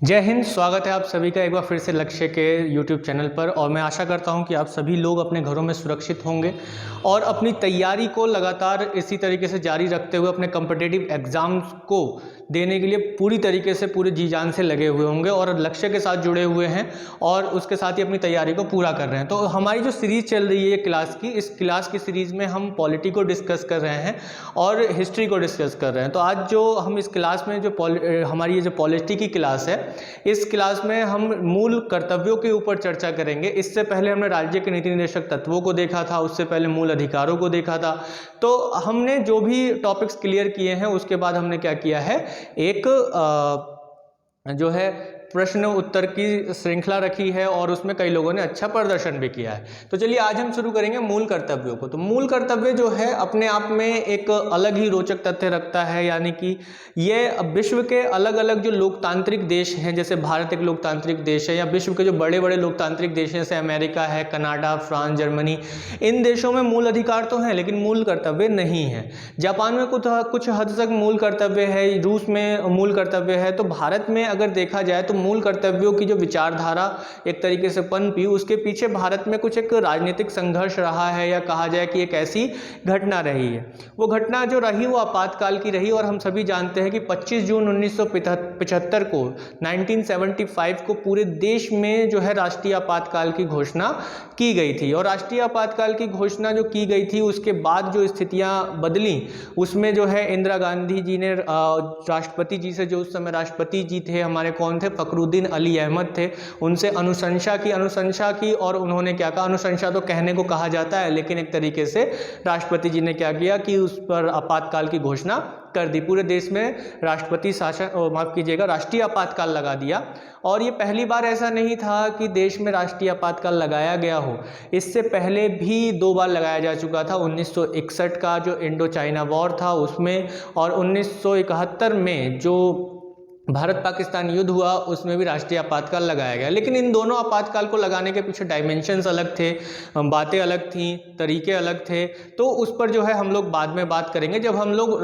जय हिंद। स्वागत है आप सभी का एक बार फिर से लक्ष्य के YouTube चैनल पर। और मैं आशा करता हूं कि आप सभी लोग अपने घरों में सुरक्षित होंगे और अपनी तैयारी को लगातार इसी तरीके से जारी रखते हुए अपने कॉम्पिटिटिव एग्ज़ाम्स को देने के लिए पूरी तरीके से पूरे जी जान से लगे हुए होंगे और लक्ष्य के साथ जुड़े हुए हैं और उसके साथ ही अपनी तैयारी को पूरा कर रहे हैं। तो हमारी जो सीरीज़ चल रही है क्लास की, इस क्लास की सीरीज़ में हम पॉलिटी को डिस्कस कर रहे हैं और हिस्ट्री को डिस्कस कर रहे हैं। तो आज जो हम इस क्लास में हमारी ये जो पॉलिटी की क्लास है, इस क्लास में हम मूल कर्तव्यों के ऊपर चर्चा करेंगे। इससे पहले हमने राज्य के नीति निर्देशक तत्वों को देखा था, उससे पहले मूल अधिकारों को देखा था। तो हमने जो भी टॉपिक्स क्लियर किए हैं उसके बाद हमने क्या किया है, एक जो है प्रश्न उत्तर की श्रृंखला रखी है और उसमें कई लोगों ने अच्छा प्रदर्शन भी किया है। तो चलिए आज हम शुरू करेंगे मूल कर्तव्यों को। तो मूल कर्तव्य जो है अपने आप में एक अलग ही रोचक तथ्य रखता है, यानी कि ये विश्व के अलग अलग जो लोकतांत्रिक देश हैं, जैसे भारत एक लोकतांत्रिक देश है, या विश्व के जो बड़े बड़े लोकतांत्रिक देश हैं जैसे अमेरिका है, कनाडा, फ्रांस, जर्मनी, इन देशों में मूल अधिकार तो हैं लेकिन मूल कर्तव्य नहीं है। जापान में कुछ हद तक मूल कर्तव्य है, रूस में मूल कर्तव्य है। तो भारत में अगर देखा जाए तो मूल कर्तव्यों की जो विचारधारा एक तरीके से पनपी, उसके पीछे भारत में कुछ एक राजनीतिक संघर्ष रहा है, या कहा जाए कि एक ऐसी घटना रही है। वो घटना जो रही वो आपातकाल की रही और हम सभी जानते हैं कि 25 जून 1975 को 1975 को पूरे देश में जो है राष्ट्रीय आपातकाल की घोषणा की गई थी। और राष्ट्रीय आपातकाल की घोषणा जो की गई थी उसके बाद जो स्थितियां बदली, उसमें जो है इंदिरा गांधी जी ने राष्ट्रपति जी से, जो उस समय राष्ट्रपति जी थे हमारे, कौन थे, फखरुद्दीन अली अहमद थे, उनसे अनुशंसा की और उन्होंने क्या कहा, अनुशंसा तो कहने को कहा जाता है लेकिन एक तरीके से राष्ट्रपति जी ने क्या किया कि उस पर आपातकाल की घोषणा कर दी। पूरे देश में राष्ट्रपति शासन, माफ कीजिएगा, राष्ट्रीय आपातकाल लगा दिया। और ये पहली बार ऐसा नहीं था कि देश में राष्ट्रीय आपातकाल लगाया गया हो, इससे पहले भी 2 बार लगाया जा चुका था। 1961 का जो इंडो चाइना वॉर था उसमें, और 1971 में जो भारत पाकिस्तान युद्ध हुआ उसमें भी राष्ट्रीय आपातकाल लगाया गया। लेकिन इन दोनों आपातकाल को लगाने के पीछे डायमेंशंस अलग थे, बातें अलग थीं, तरीके अलग थे। तो उस पर जो है हम लोग बाद में बात करेंगे जब हम लोग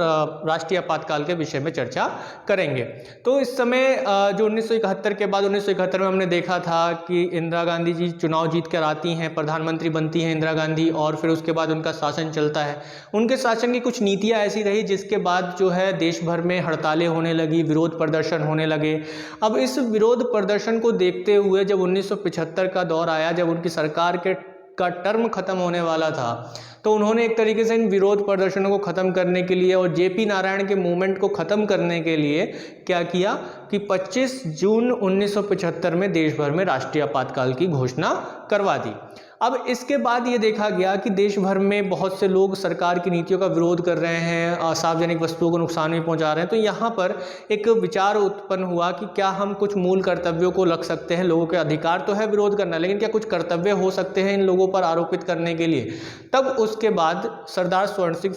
राष्ट्रीय आपातकाल के विषय में चर्चा करेंगे। तो इस समय जो 1971 के बाद 1971 में हमने देखा था कि इंदिरा गांधी जी चुनाव जीत कर आती हैं, प्रधानमंत्री बनती हैं इंदिरा गांधी, और फिर उसके बाद उनका शासन चलता है। उनके शासन की कुछ नीतियाँ ऐसी रही जिसके बाद जो है देश भर में हड़तालें होने लगी, विरोध प्रदर्शन होने लगे। अब इस विरोध प्रदर्शन को देखते हुए जब 1975 का दौर आया, जब उनकी सरकार का टर्म खत्म होने वाला था, तो उन्होंने एक तरीके से इन विरोध प्रदर्शनों को खत्म करने के लिए और जेपी नारायण के मूवमेंट को खत्म करने के लिए क्या किया कि 25 जून 1975 में देश भर में राष्ट्रीय आपातकाल की घोषणा करवा दी। अब इसके बाद ये देखा गया कि देश भर में बहुत से लोग सरकार की नीतियों का विरोध कर रहे हैं, सार्वजनिक वस्तुओं को नुकसान भी पहुंचा रहे हैं। तो यहाँ पर एक विचार उत्पन्न हुआ कि क्या हम कुछ मूल कर्तव्यों को रख सकते हैं। लोगों के अधिकार तो है विरोध करना, लेकिन क्या कुछ कर्तव्य हो सकते हैं इन लोगों पर आरोपित करने के लिए। तब उसके बाद सरदार स्वर्ण सिंह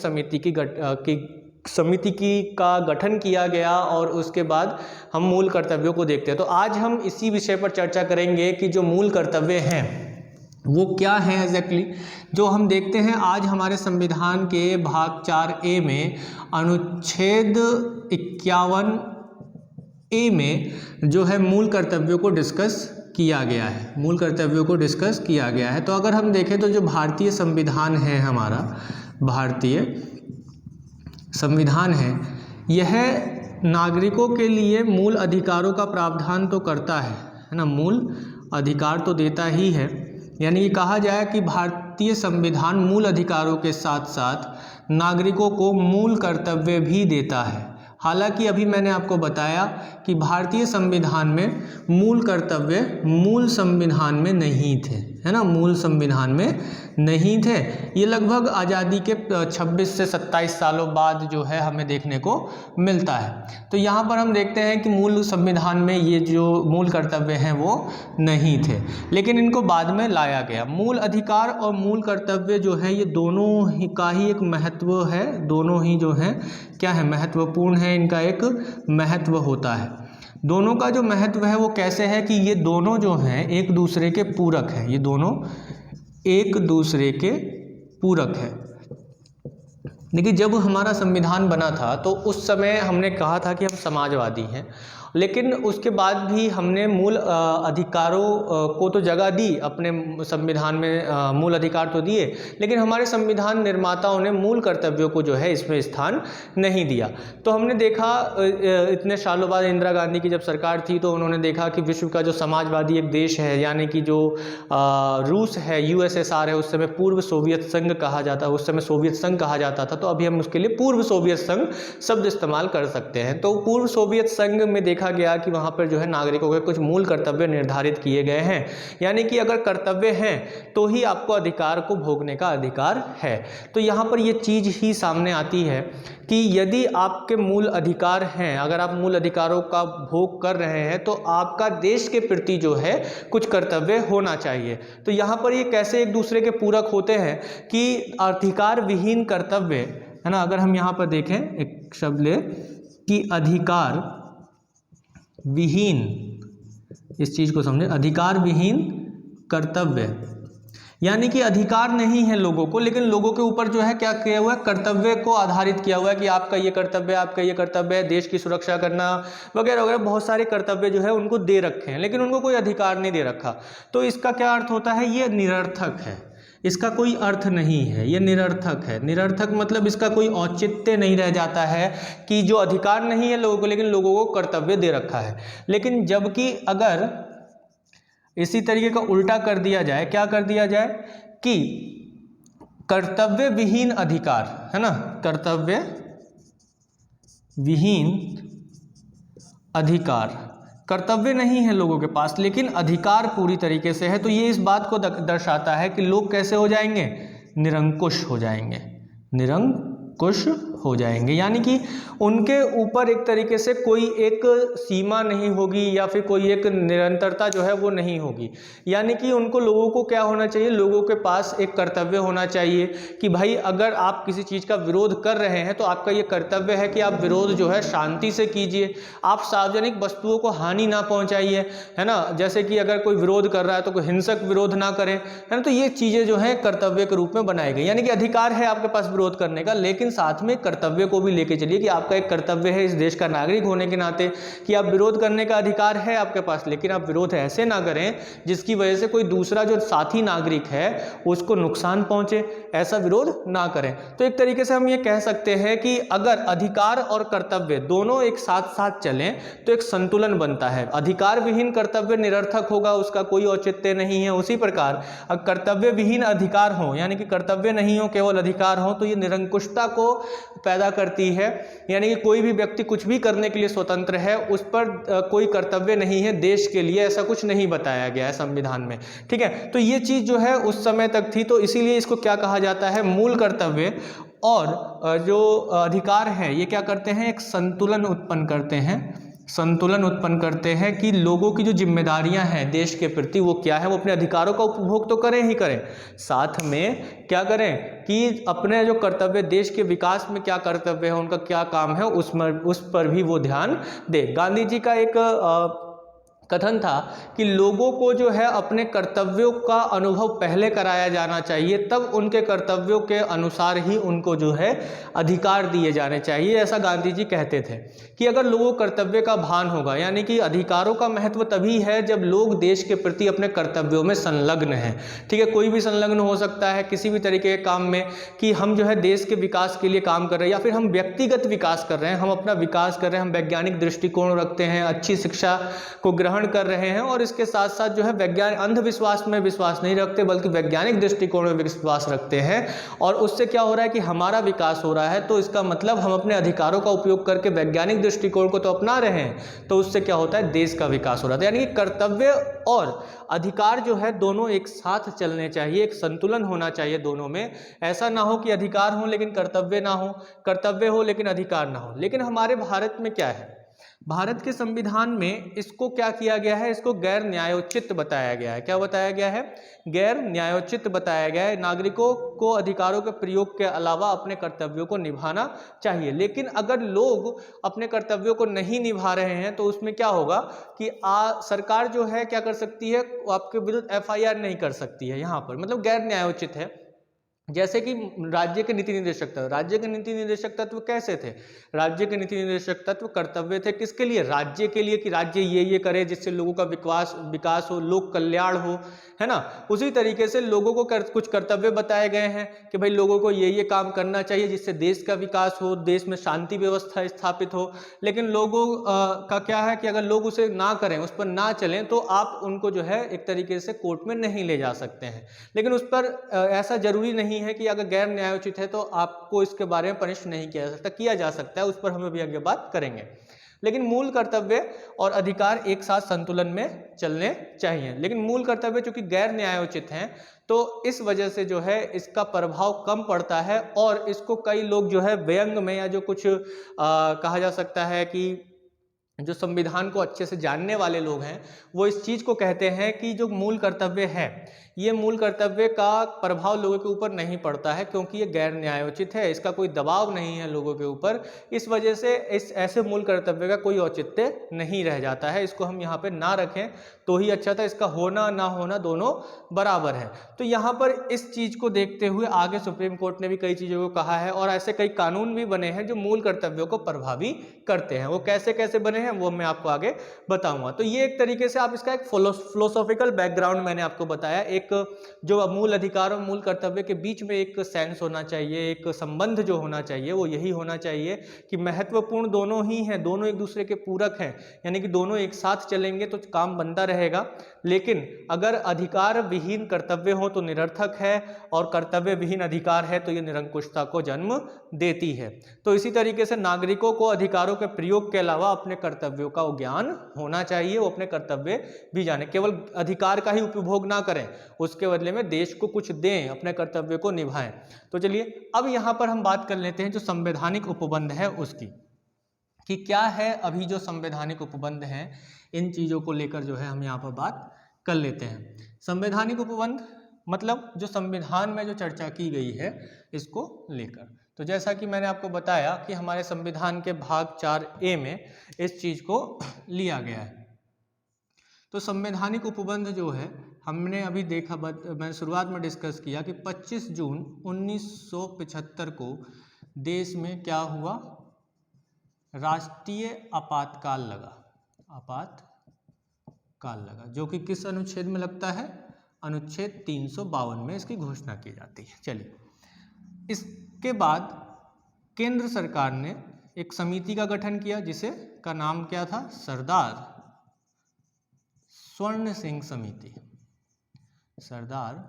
समिति का गठन किया गया और उसके बाद हम मूल कर्तव्यों को देखते हैं। तो आज हम इसी विषय पर चर्चा करेंगे कि जो मूल कर्तव्य हैं वो क्या है एग्जैक्टली। जो हम देखते हैं आज हमारे संविधान के भाग 4A में अनुच्छेद 51A में जो है मूल कर्तव्यों को डिस्कस किया गया है, मूल कर्तव्यों को डिस्कस किया गया है। तो अगर हम देखें तो जो भारतीय संविधान है, हमारा भारतीय संविधान है, यह नागरिकों के लिए मूल अधिकारों का प्रावधान तो करता है ना, मूल अधिकार तो देता ही है। यानी ये कहा जाए कि भारतीय संविधान मूल अधिकारों के साथ साथ नागरिकों को मूल कर्तव्य भी देता है। हालांकि अभी मैंने आपको बताया कि भारतीय संविधान में मूल कर्तव्य मूल संविधान में नहीं थे, है ना, मूल संविधान में नहीं थे। ये लगभग आज़ादी के 26 से 27 सालों बाद जो है हमें देखने को मिलता है। तो यहाँ पर हम देखते हैं कि मूल संविधान में ये जो मूल कर्तव्य हैं वो नहीं थे, लेकिन इनको बाद में लाया गया। मूल अधिकार और मूल कर्तव्य जो है ये दोनों ही का ही एक महत्व है, दोनों ही जो है क्या है, महत्वपूर्ण है, इनका एक महत्व होता है। दोनों का जो महत्व है वो कैसे है कि ये दोनों जो हैं एक दूसरे के पूरक है, ये दोनों एक दूसरे के पूरक है। देखिए जब हमारा संविधान बना था तो उस समय हमने कहा था कि हम समाजवादी हैं लेकिन उसके बाद भी हमने मूल अधिकारों को तो जगह दी, अपने संविधान में मूल अधिकार तो दिए, लेकिन हमारे संविधान निर्माताओं ने मूल कर्तव्यों को जो है इसमें स्थान नहीं दिया। तो हमने देखा इतने सालों बाद इंदिरा गांधी की जब सरकार थी तो उन्होंने देखा कि विश्व का जो समाजवादी एक देश है, यानी कि जो रूस है, यूएसएसआर है, उस समय पूर्व सोवियत संघ कहा जाता, उस समय सोवियत संघ कहा जाता था, तो अभी हम उसके लिए पूर्व सोवियत संघ शब्द इस्तेमाल कर सकते हैं। तो पूर्व सोवियत संघ में देखा गया कि वहाँ पर जो है नागरिकों के कुछ मूल कर्तव्य निर्धारित किए गए हैं, यानी कि अगर कर्तव्य हैं तो ही आपको अधिकार को भोगने का अधिकार है। तो यहाँ पर ये चीज़ ही सामने आती है कि यदि आपके मूल अधिकार हैं, अगर आप मूल अधिकारों का भोग कर रहे हैं तो आपका देश के प्रति जो है कुछ कर्तव्य होना चाहिए। तो यहाँ पर ये कैसे एक दूसरे के पूरक होते हैं कि अधिकार विहीन कर्तव्य, है ना, अगर हम यहाँ पर देखें एक शब्द ले कि अधिकार विहीन, इस चीज़ को समझें, अधिकार विहीन कर्तव्य, यानी कि अधिकार नहीं है लोगों को, लेकिन लोगों के ऊपर जो है क्या किया हुआ है, कर्तव्य को आधारित किया हुआ है कि आपका ये कर्तव्य है, आपका ये कर्तव्य है, देश की सुरक्षा करना वगैरह वगैरह, बहुत सारे कर्तव्य जो है उनको दे रखे हैं, लेकिन उनको कोई अधिकार नहीं दे रखा। तो इसका क्या अर्थ होता है, ये निरर्थक है, इसका कोई अर्थ नहीं है, ये निरर्थक है। निरर्थक मतलब इसका कोई औचित्य नहीं रह जाता है कि जो अधिकार नहीं है लोगों को, लेकिन लोगों को कर्तव्य दे रखा है। लेकिन जबकि अगर इसी तरीके का उल्टा कर दिया जाए, क्या कर दिया जाए कि कर्तव्य विहीन अधिकार, है ना, कर्तव्य विहीन अधिकार, कर्तव्य नहीं है लोगों के पास लेकिन अधिकार पूरी तरीके से है, तो ये इस बात को दर्शाता है कि लोग कैसे हो जाएंगे, निरंकुश हो जाएंगे, निरंकुश हो जाएंगे, यानी कि उनके ऊपर एक तरीके से कोई एक सीमा नहीं होगी या फिर कोई एक निरंतरता जो है वो नहीं होगी। यानी कि उनको, लोगों को क्या होना चाहिए, लोगों के पास एक कर्तव्य होना चाहिए कि भाई अगर आप किसी चीज़ का विरोध कर रहे हैं तो आपका ये कर्तव्य है कि आप विरोध जो है शांति से कीजिए, आप सार्वजनिक वस्तुओं को हानि ना पहुँचाइए, है ना, जैसे कि अगर कोई विरोध कर रहा है तो कोई हिंसक विरोध ना करें, है ना। तो ये चीज़ें जो है कर्तव्य के रूप में बनाई गई, यानी कि अधिकार है आपके पास विरोध करने का, लेकिन साथ में कर्तव्य को भी लेके चलिए कि आपका एक कर्तव्य है इस देश का नागरिक होने के नाते कि आप विरोध करने का अधिकार है आपके पास, लेकिन आप विरोध ऐसे ना करें जिसकी वजह से कोई दूसरा जो साथी नागरिक है उसको नुकसान पहुंचे, ऐसा विरोध ना करें। तो एक तरीके से हम ये कह सकते हैं कि अगर अधिकार और कर्तव्य दोनों एक साथ साथ चलें तो एक संतुलन बनता है। अधिकार विहीन कर्तव्य निरर्थक होगा, उसका कोई औचित्य नहीं है। उसी प्रकार अगर कर्तव्य विहीन अधिकार हो, यानी कि कर्तव्य नहीं हो केवल अधिकार हो, तो ये निरंकुशता को पैदा करती है, यानी कि कोई भी व्यक्ति कुछ भी करने के लिए स्वतंत्र है, उस पर कोई कर्तव्य नहीं है देश के लिए, ऐसा कुछ नहीं बताया गया है संविधान में, ठीक है। तो ये चीज़ जो है उस समय तक थी, तो इसीलिए इसको क्या कहा जाता है, मूल कर्तव्य और जो अधिकार है ये क्या करते हैं, एक संतुलन उत्पन्न करते हैं, संतुलन उत्पन्न करते हैं कि लोगों की जो जिम्मेदारियां हैं देश के प्रति वो क्या है, वो अपने अधिकारों का उपभोग तो करें ही करें, साथ में क्या करें कि अपने जो कर्तव्य, देश के विकास में क्या कर्तव्य है, उनका क्या काम है, उस पर भी वो ध्यान दे। गांधी जी का एक कथन था कि लोगों को जो है अपने कर्तव्यों का अनुभव पहले कराया जाना चाहिए, तब उनके कर्तव्यों के अनुसार ही उनको जो है अधिकार दिए जाने चाहिए। ऐसा गांधी जी कहते थे कि अगर लोगों को कर्तव्य का भान होगा, यानी कि अधिकारों का महत्व तभी है जब लोग देश के प्रति अपने कर्तव्यों में संलग्न हैं, ठीक है। कोई भी संलग्न हो सकता है किसी भी तरीके के काम में कि हम जो है देश के विकास के लिए काम कर रहे हैं या फिर हम व्यक्तिगत विकास कर रहे हैं, हम अपना विकास कर रहे हैं, हम वैज्ञानिक दृष्टिकोण रखते हैं, अच्छी शिक्षा को ग्रहण कर रहे हैं और इसके साथ साथ जो है वैज्ञानिक अंधविश्वास में विश्वास नहीं रखते बल्कि वैज्ञानिक दृष्टिकोण में विश्वास रखते हैं, और उससे क्या हो रहा है कि हमारा विकास हो रहा है, तो इसका मतलब हम अपने अधिकारों का उपयोग करके वैज्ञानिक दृष्टिकोण को तो अपना रहे हैं, तो उससे क्या होता है, देश का विकास हो रहा है। यानी कि कर्तव्य और अधिकार जो है दोनों एक साथ चलने चाहिए, एक संतुलन होना चाहिए दोनों में। ऐसा ना हो कि अधिकार हो लेकिन कर्तव्य ना हो, कर्तव्य हो लेकिन अधिकार ना हो। लेकिन हमारे भारत में क्या है, भारत के संविधान में इसको क्या किया गया है, इसको गैर न्यायोचित बताया गया है। क्या बताया गया है, गैर न्यायोचित बताया गया है। नागरिकों को अधिकारों के प्रयोग के अलावा अपने कर्तव्यों को निभाना चाहिए, लेकिन अगर लोग अपने कर्तव्यों को नहीं निभा रहे हैं तो उसमें क्या होगा कि सरकार जो है क्या कर सकती है, आपके विरुद्ध FIR नहीं कर सकती है। यहाँ पर मतलब गैर न्यायोचित है। जैसे कि राज्य के नीति निर्देशक तत्व, राज्य के नीति निर्देशक तत्व कैसे थे? राज्य के नीति निर्देशक तत्व कर्तव्य थे किसके लिए? राज्य के लिए, कि राज्य ये करे जिससे लोगों का विकास हो, लोक कल्याण हो, है ना। उसी तरीके से लोगों को कुछ कर्तव्य बताए गए हैं कि भाई लोगों को ये काम करना चाहिए जिससे देश का विकास हो, देश में शांति व्यवस्था स्थापित हो। लेकिन लोगों का क्या है कि अगर लोग उसे ना करें, उस पर ना चलें, तो आप उनको जो है एक तरीके से कोर्ट में नहीं ले जा सकते हैं। लेकिन उस पर ऐसा जरूरी नहीं है कि अगर गैर न्यायोचित है तो आपको इसके बारे में पनिश नहीं किया जा सकता, किया जा सकता है, उस पर हम अभी आगे बात करेंगे। लेकिन मूल कर्तव्य और अधिकार एक साथ संतुलन में चलने चाहिए। लेकिन मूल कर्तव्य चूंकि गैर न्यायोचित हैं, तो इस वजह से जो है इसका प्रभाव कम पड़ता है, और इसको कई लोग जो है व्यंग में या जो कुछ कहा जा सकता है कि जो संविधान को अच्छे से जानने वाले लोग हैं वो इस चीज़ को कहते हैं कि जो मूल कर्तव्य है, ये मूल कर्तव्य का प्रभाव लोगों के ऊपर नहीं पड़ता है, क्योंकि ये गैर न्यायोचित है, इसका कोई दबाव नहीं है लोगों के ऊपर। इस वजह से इस ऐसे मूल कर्तव्य का कोई औचित्य नहीं रह जाता है। इसको हम यहाँ पे ना रखें तो ही अच्छा था, इसका होना ना होना दोनों बराबर है। तो यहाँ पर इस चीज़ को देखते हुए आगे सुप्रीम कोर्ट ने भी कई चीज़ों को कहा है, और ऐसे कई कानून भी बने हैं जो मूल कर्तव्यों को प्रभावी करते हैं। वो कैसे कैसे बने हैं वो मैं आपको आगे बताऊंगा। तो ये एक तरीके से आप इसका एक फिलोसॉफिकल बैकग्राउंड मैंने आपको बताया। एक जो मूल अधिकार और मूल कर्तव्य के बीच में एक सेंस होना चाहिए, एक संबंध जो होना चाहिए वो यही होना चाहिए कि महत्वपूर्ण दोनों ही हैं, दोनों एक दूसरे के पूरक हैं, यानी कि दोनों एक साथ चलेंगे तो काम बनता रहेगा। लेकिन अगर अधिकार विहीन कर्तव्य हो तो निरर्थक है, और कर्तव्य विहीन अधिकार है तो ये निरंकुशता को जन्म देती है। तो इसी तरीके से नागरिकों को अधिकारों के प्रयोग के अलावा अपने कर्तव्यों का ज्ञान होना चाहिए, वो अपने कर्तव्य भी जाने, केवल अधिकार का ही उपभोग ना करें, उसके बदले में देश को कुछ दें, अपने कर्तव्य को निभाएं। तो चलिए अब यहाँ पर हम बात कर लेते हैं जो संवैधानिक उपबंध है उसकी, कि क्या है अभी जो संवैधानिक उपबंध हैं, इन चीज़ों को लेकर जो है हम यहाँ पर बात कर लेते हैं। संवैधानिक उपबंध मतलब जो संविधान में जो चर्चा की गई है इसको लेकर। तो जैसा कि मैंने आपको बताया कि हमारे संविधान के भाग 4A में इस चीज़ को लिया गया है। तो संवैधानिक उपबंध जो है हमने अभी देखा, मैंने शुरुआत में डिस्कस किया कि 25 जून 1975 को देश में क्या हुआ, राष्ट्रीय आपातकाल लगा, आपातकाल लगा, जो कि किस अनुच्छेद में लगता है, अनुच्छेद 352 में इसकी घोषणा की जाती है। चलिए, इसके बाद केंद्र सरकार ने एक समिति का गठन किया जिसे का नाम क्या था, सरदार स्वर्ण सिंह समिति, सरदार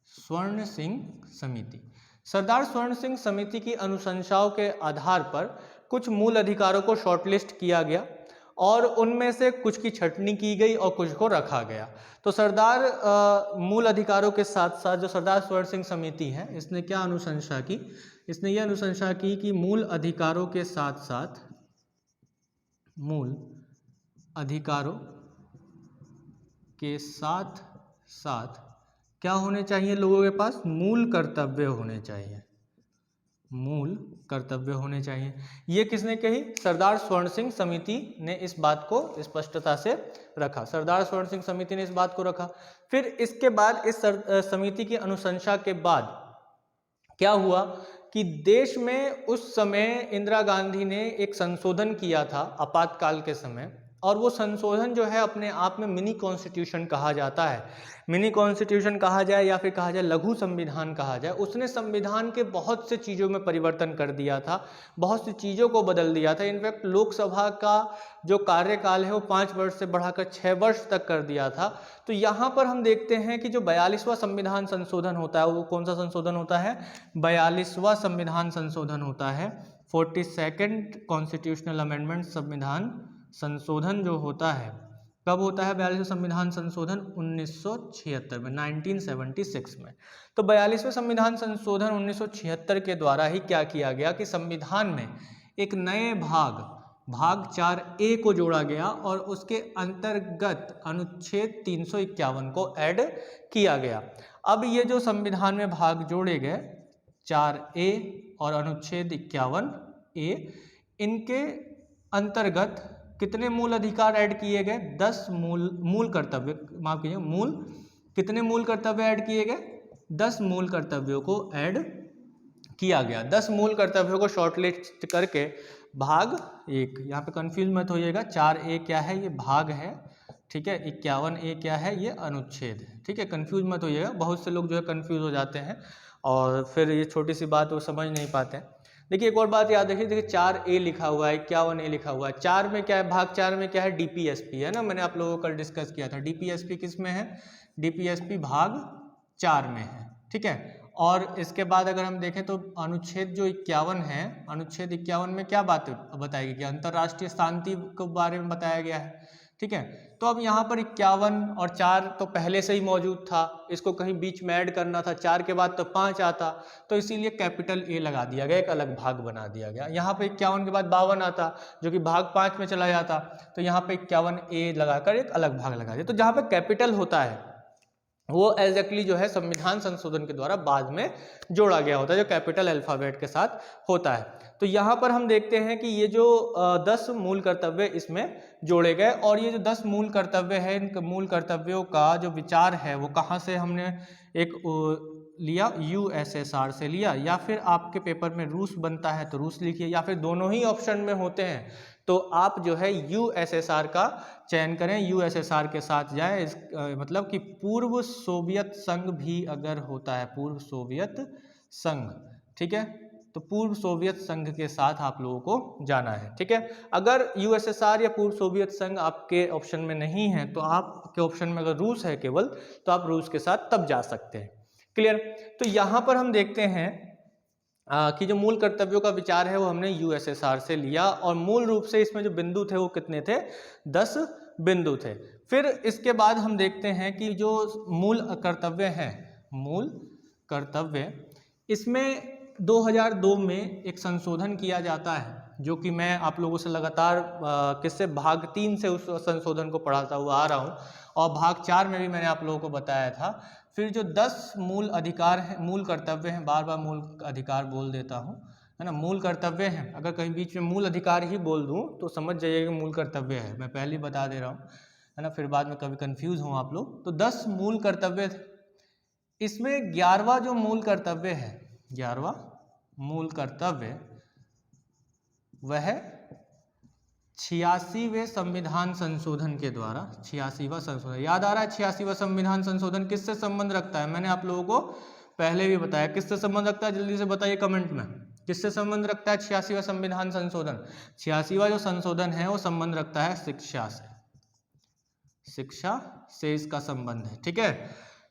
स्वर्ण सिंह समिति। सरदार स्वर्ण सिंह समिति की अनुशंसाओं के आधार पर कुछ मूल अधिकारों को शॉर्टलिस्ट किया गया, और उनमें से कुछ की छंटनी की गई और कुछ को रखा गया। तो सरदार मूल अधिकारों के साथ साथ जो सरदार स्वर्ण सिंह समिति है, इसने क्या अनुशंसा की, इसने यह अनुशंसा की कि मूल अधिकारों के साथ साथ, मूल अधिकारों के साथ साथ क्या होने चाहिए, लोगों के पास मूल कर्तव्य होने चाहिए, मूल कर्तव्य होने चाहिए। ये किसने कही, सरदार स्वर्ण सिंह समिति ने इस बात को स्पष्टता से रखा, सरदार स्वर्ण सिंह समिति ने इस बात को रखा। फिर इसके बाद इस समिति की अनुशंसा के बाद क्या हुआ कि देश में उस समय इंदिरा गांधी ने एक संशोधन किया था आपातकाल के समय, और वो संशोधन जो है अपने आप में मिनी कॉन्स्टिट्यूशन कहा जाता है। मिनी कॉन्स्टिट्यूशन कहा जाए या फिर कहा जाए लघु संविधान कहा जाए, उसने संविधान के बहुत से चीज़ों में परिवर्तन कर दिया था, बहुत सी चीज़ों को बदल दिया था। इनफैक्ट लोकसभा का जो कार्यकाल है वो 5 वर्ष से बढ़ाकर 6 वर्ष तक कर दिया था। तो यहाँ पर हम देखते हैं कि जो 42वां संविधान संशोधन होता है, वो कौन सा संशोधन होता है, 42वां संविधान संशोधन होता है, 42nd कॉन्स्टिट्यूशनल अमेंडमेंट संविधान संशोधन जो होता है, कब होता है 42वां संविधान संशोधन, 1976 में, 1976 में। तो 42वें संविधान संशोधन 1976 के द्वारा ही क्या किया गया कि संविधान में एक नए भाग 4A को जोड़ा गया, और उसके अंतर्गत अनुच्छेद 351 को ऐड किया गया। अब ये जो संविधान में भाग जोड़े गए 4A और अनुच्छेद 51A, इनके अंतर्गत कितने मूल अधिकार ऐड किए गए, 10 मूल कर्तव्य, माफ कीजिए, कितने मूल कर्तव्य ऐड किए गए, 10 मूल कर्तव्यों को ऐड किया गया। 10 मूल कर्तव्यों को शॉर्टलिस्ट करके भाग 1, यहाँ पे कंफ्यूज मत होइएगा, 4A क्या है, ये भाग है, ठीक है, 51A क्या है, ये अनुच्छेद है, ठीक है, कंफ्यूज मत होइएगा। बहुत से लोग जो है कंफ्यूज हो जाते हैं और फिर ये छोटी सी बात वो समझ नहीं पाते हैं। देखिए एक और बात याद रखिए, देखिए 4A लिखा हुआ है, 51A लिखा हुआ है, 4 में क्या है, भाग 4 में क्या है, DPSP है ना, मैंने आप लोगों को कल डिस्कस किया था। DPSP किस में है, DPSP भाग 4 में है, ठीक है। और इसके बाद अगर हम देखें तो अनुच्छेद जो 51 है, अनुच्छेद 51 में क्या बात बताएगी कि अंतर्राष्ट्रीय शांति के बारे में बताया गया है, ठीक है। तो अब यहाँ पर 51 और 4 तो पहले से ही मौजूद था, इसको कहीं बीच में ऐड करना था, 4 के बाद तो 5 आता, तो इसीलिए कैपिटल A लगा दिया गया, एक अलग भाग बना दिया गया। यहाँ पे 51 के बाद 52 आता जो कि भाग 5 में चला जाता, तो यहाँ पे 51A लगाकर एक अलग भाग लगा दिया। तो जहाँ पे कैपिटल होता है वो एग्जैक्टली जो है संविधान संशोधन के द्वारा बाद में जोड़ा गया होता है, जो कैपिटल अल्फाबेट के साथ होता है। तो यहाँ पर हम देखते हैं कि ये जो 10 मूल कर्तव्य इसमें जोड़े गए, और ये जो 10 मूल कर्तव्य है, इन मूल कर्तव्यों का जो विचार है वो कहाँ से हमने एक लिया, USSR से लिया, या फिर आपके पेपर में रूस बनता है तो रूस लिखिए, या फिर दोनों ही ऑप्शन में होते हैं तो आप जो है USSR का चयन करें, USSR के साथ जाएं। मतलब कि पूर्व सोवियत संघ भी अगर होता है, पूर्व सोवियत संघ, ठीक है, तो पूर्व सोवियत संघ के साथ आप लोगों को जाना है, ठीक है। अगर USSR या पूर्व सोवियत संघ आपके ऑप्शन में नहीं है तो आपके ऑप्शन में अगर रूस है केवल, तो आप रूस के साथ तब जा सकते हैं। क्लियर। तो यहाँ पर हम देखते हैं कि जो मूल कर्तव्यों का विचार है वो हमने USSR से लिया, और मूल रूप से इसमें जो बिंदु थे वो कितने थे, 10 बिंदु थे। फिर इसके बाद हम देखते हैं कि जो मूल कर्तव्य हैं, मूल कर्तव्य, इसमें 2002 में एक संशोधन किया जाता है, जो कि मैं आप लोगों से लगातार किससे भाग 3 से उस संशोधन को पढ़ाता हुआ आ रहा हूँ, और भाग 4 में भी मैंने आप लोगों को बताया था। फिर जो 10 मूल अधिकार हैं, मूल कर्तव्य हैं, बार बार मूल अधिकार बोल देता हूँ, है ना, मूल कर्तव्य हैं, अगर कहीं बीच में मूल अधिकार ही बोल दूँ तो समझ जाइएगा मूल कर्तव्य है, मैं पहले ही बता दे रहा हूँ, है ना, फिर बाद में कभी कंफ्यूज हो आप लोग। तो 10 मूल कर्तव्य थे, इसमें 11वां जो मूल कर्तव्य है, 11वां मूल कर्तव्य, वह 86वें संविधान संशोधन के द्वारा, 86वां संशोधन, याद आ रहा है 86वां संविधान संशोधन किससे संबंध रखता है, मैंने आप लोगों को पहले भी बताया किससे संबंध रखता है, जल्दी से बताइए कमेंट में, किससे संबंध रखता है 86वां संविधान संशोधन। 86वां जो संशोधन है वो संबंध रखता है शिक्षा से, शिक्षा से इसका संबंध है, ठीक है।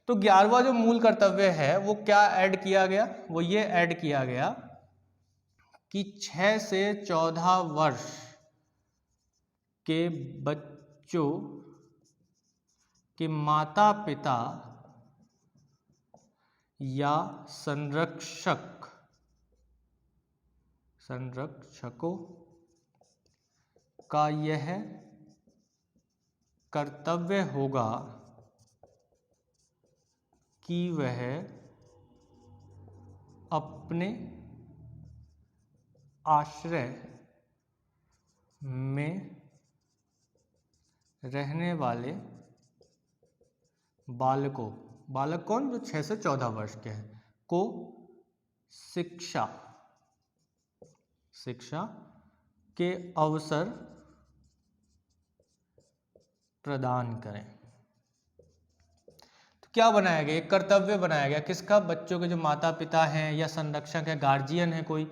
तो 11वां जो मूल कर्तव्य है वो क्या ऐड किया गया, वो ये ऐड किया गया कि 6 से 14 वर्ष के बच्चों के माता पिता या संरक्षकों का यह कर्तव्य होगा कि वह अपने आश्रय में रहने वाले बालकों, बालक कौन, जो 6 से 14 वर्ष के हैं, को शिक्षा के अवसर प्रदान करें। तो क्या बनाया गया, एक कर्तव्य बनाया गया, किसका, बच्चों के जो माता पिता हैं या संरक्षक है, गार्जियन है कोई,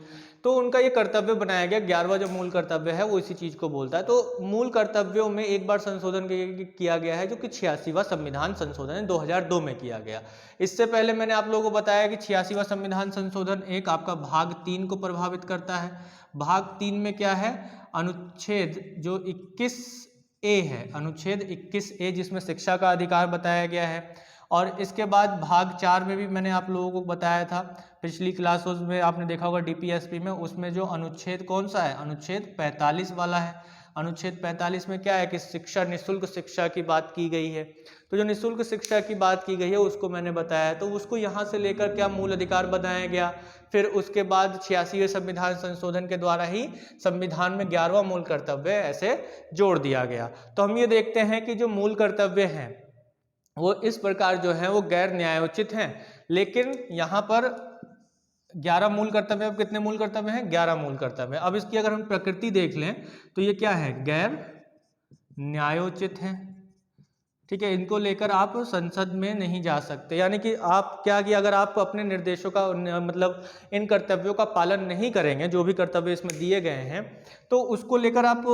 तो उनका ये कर्तव्य बनाया गया। 11वां जो मूल कर्तव्य है वो इसी चीज को बोलता है। तो मूल कर्तव्यों में एक बार संशोधन किया गया है, जो कि 86वां संविधान संशोधन 2002 में किया गया। इससे पहले मैंने आप लोगों को बताया कि 86वां संविधान संशोधन एक आपका भाग 3 को प्रभावित करता है। भाग 3 में क्या है, अनुच्छेद जो 21A है, अनुच्छेद 21A, जिसमें शिक्षा का अधिकार बताया गया है। और इसके बाद भाग 4 में भी मैंने आप लोगों को बताया था पिछली क्लासों में, आपने देखा होगा DPSP में, उसमें जो अनुच्छेद कौन सा है, अनुच्छेद 45 वाला है। अनुच्छेद 45 में क्या है कि शिक्षा, निःशुल्क शिक्षा की बात की गई है। तो जो निःशुल्क शिक्षा की बात की गई है उसको मैंने बताया, तो उसको यहाँ से लेकर क्या मूल अधिकार बनाया गया। फिर उसके बाद 86वें संविधान संशोधन के द्वारा ही संविधान में 11वां मूल कर्तव्य ऐसे जोड़ दिया गया। तो हम ये देखते हैं कि जो मूल कर्तव्य हैं वो इस प्रकार जो है वो गैर न्यायोचित हैं। लेकिन यहाँ पर 11 मूल कर्तव्य, अब कितने मूल कर्तव्य हैं? 11 मूल कर्तव्य। अब इसकी अगर हम प्रकृति देख लें तो ये क्या है? गैर न्यायोचित है। ठीक है, इनको लेकर आप संसद में नहीं जा सकते। यानी कि आप क्या, कि अगर आप अपने निर्देशों का मतलब इन कर्तव्यों का पालन नहीं करेंगे, जो भी कर्तव्य इसमें दिए गए हैं, तो उसको लेकर आप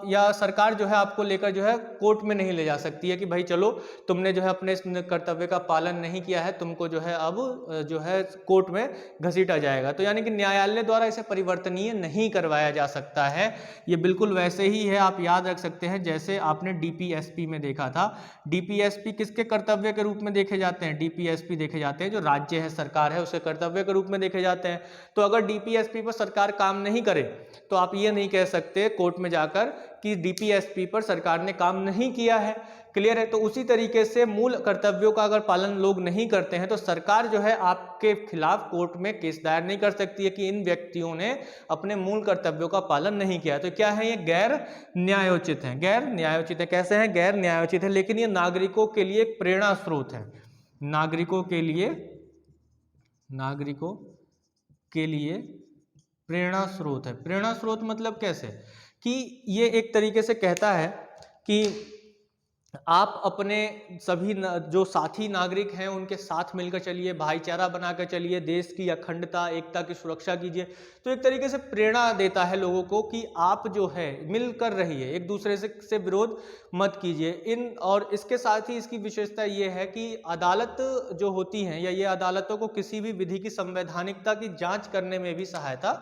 या सरकार जो है आपको लेकर जो है कोर्ट में नहीं ले जा सकती है कि भाई चलो तुमने जो है अपने इस कर्तव्य का पालन नहीं किया है, तुमको जो है अब जो है कोर्ट में घसीटा जाएगा। तो यानी कि न्यायालय द्वारा इसे परिवर्तनीय नहीं करवाया जा सकता है। ये बिल्कुल वैसे ही है, आप याद रख सकते हैं जैसे आपने डीपीएसपी में देखा था। डीपीएसपी किसके कर्तव्य के रूप में देखे जाते हैं? डीपीएसपी देखे जाते हैं जो राज्य है, सरकार है, उसके कर्तव्य के रूप में देखे जाते हैं। तो अगर डीपीएसपी पर सरकार काम नहीं करे तो आप ये नहीं कह सकते कोर्ट में जाकर कि डीपीएसपी पर सरकार ने काम नहीं किया है। क्लियर है? तो उसी तरीके से मूल कर्तव्यों का अगर पालन लोग नहीं करते हैं तो सरकार जो है आपके खिलाफ कोर्ट में केस दायर नहीं कर सकती है कि इन व्यक्तियों ने अपने मूल कर्तव्यों का पालन नहीं किया। तो क्या है? ये गैर न्यायोचित है। गैर न्यायोचित है। कैसे है? गैर न्यायोचित है। लेकिन ये नागरिकों के लिए एक प्रेरणा स्रोत है। नागरिकों के लिए प्रेरणा स्रोत है। प्रेरणा स्रोत मतलब कैसे? कि ये एक तरीके से कहता है कि आप अपने सभी जो साथी नागरिक हैं उनके साथ मिलकर चलिए, भाईचारा बनाकर चलिए, देश की अखंडता एकता की सुरक्षा कीजिए। तो एक तरीके से प्रेरणा देता है लोगों को कि आप जो है मिलकर रहिए, एक दूसरे से विरोध मत कीजिए। और इसके साथ ही इसकी विशेषता ये है कि अदालत जो होती हैं या ये अदालतों को किसी भी विधि की संवैधानिकता की जाँच करने में भी सहायता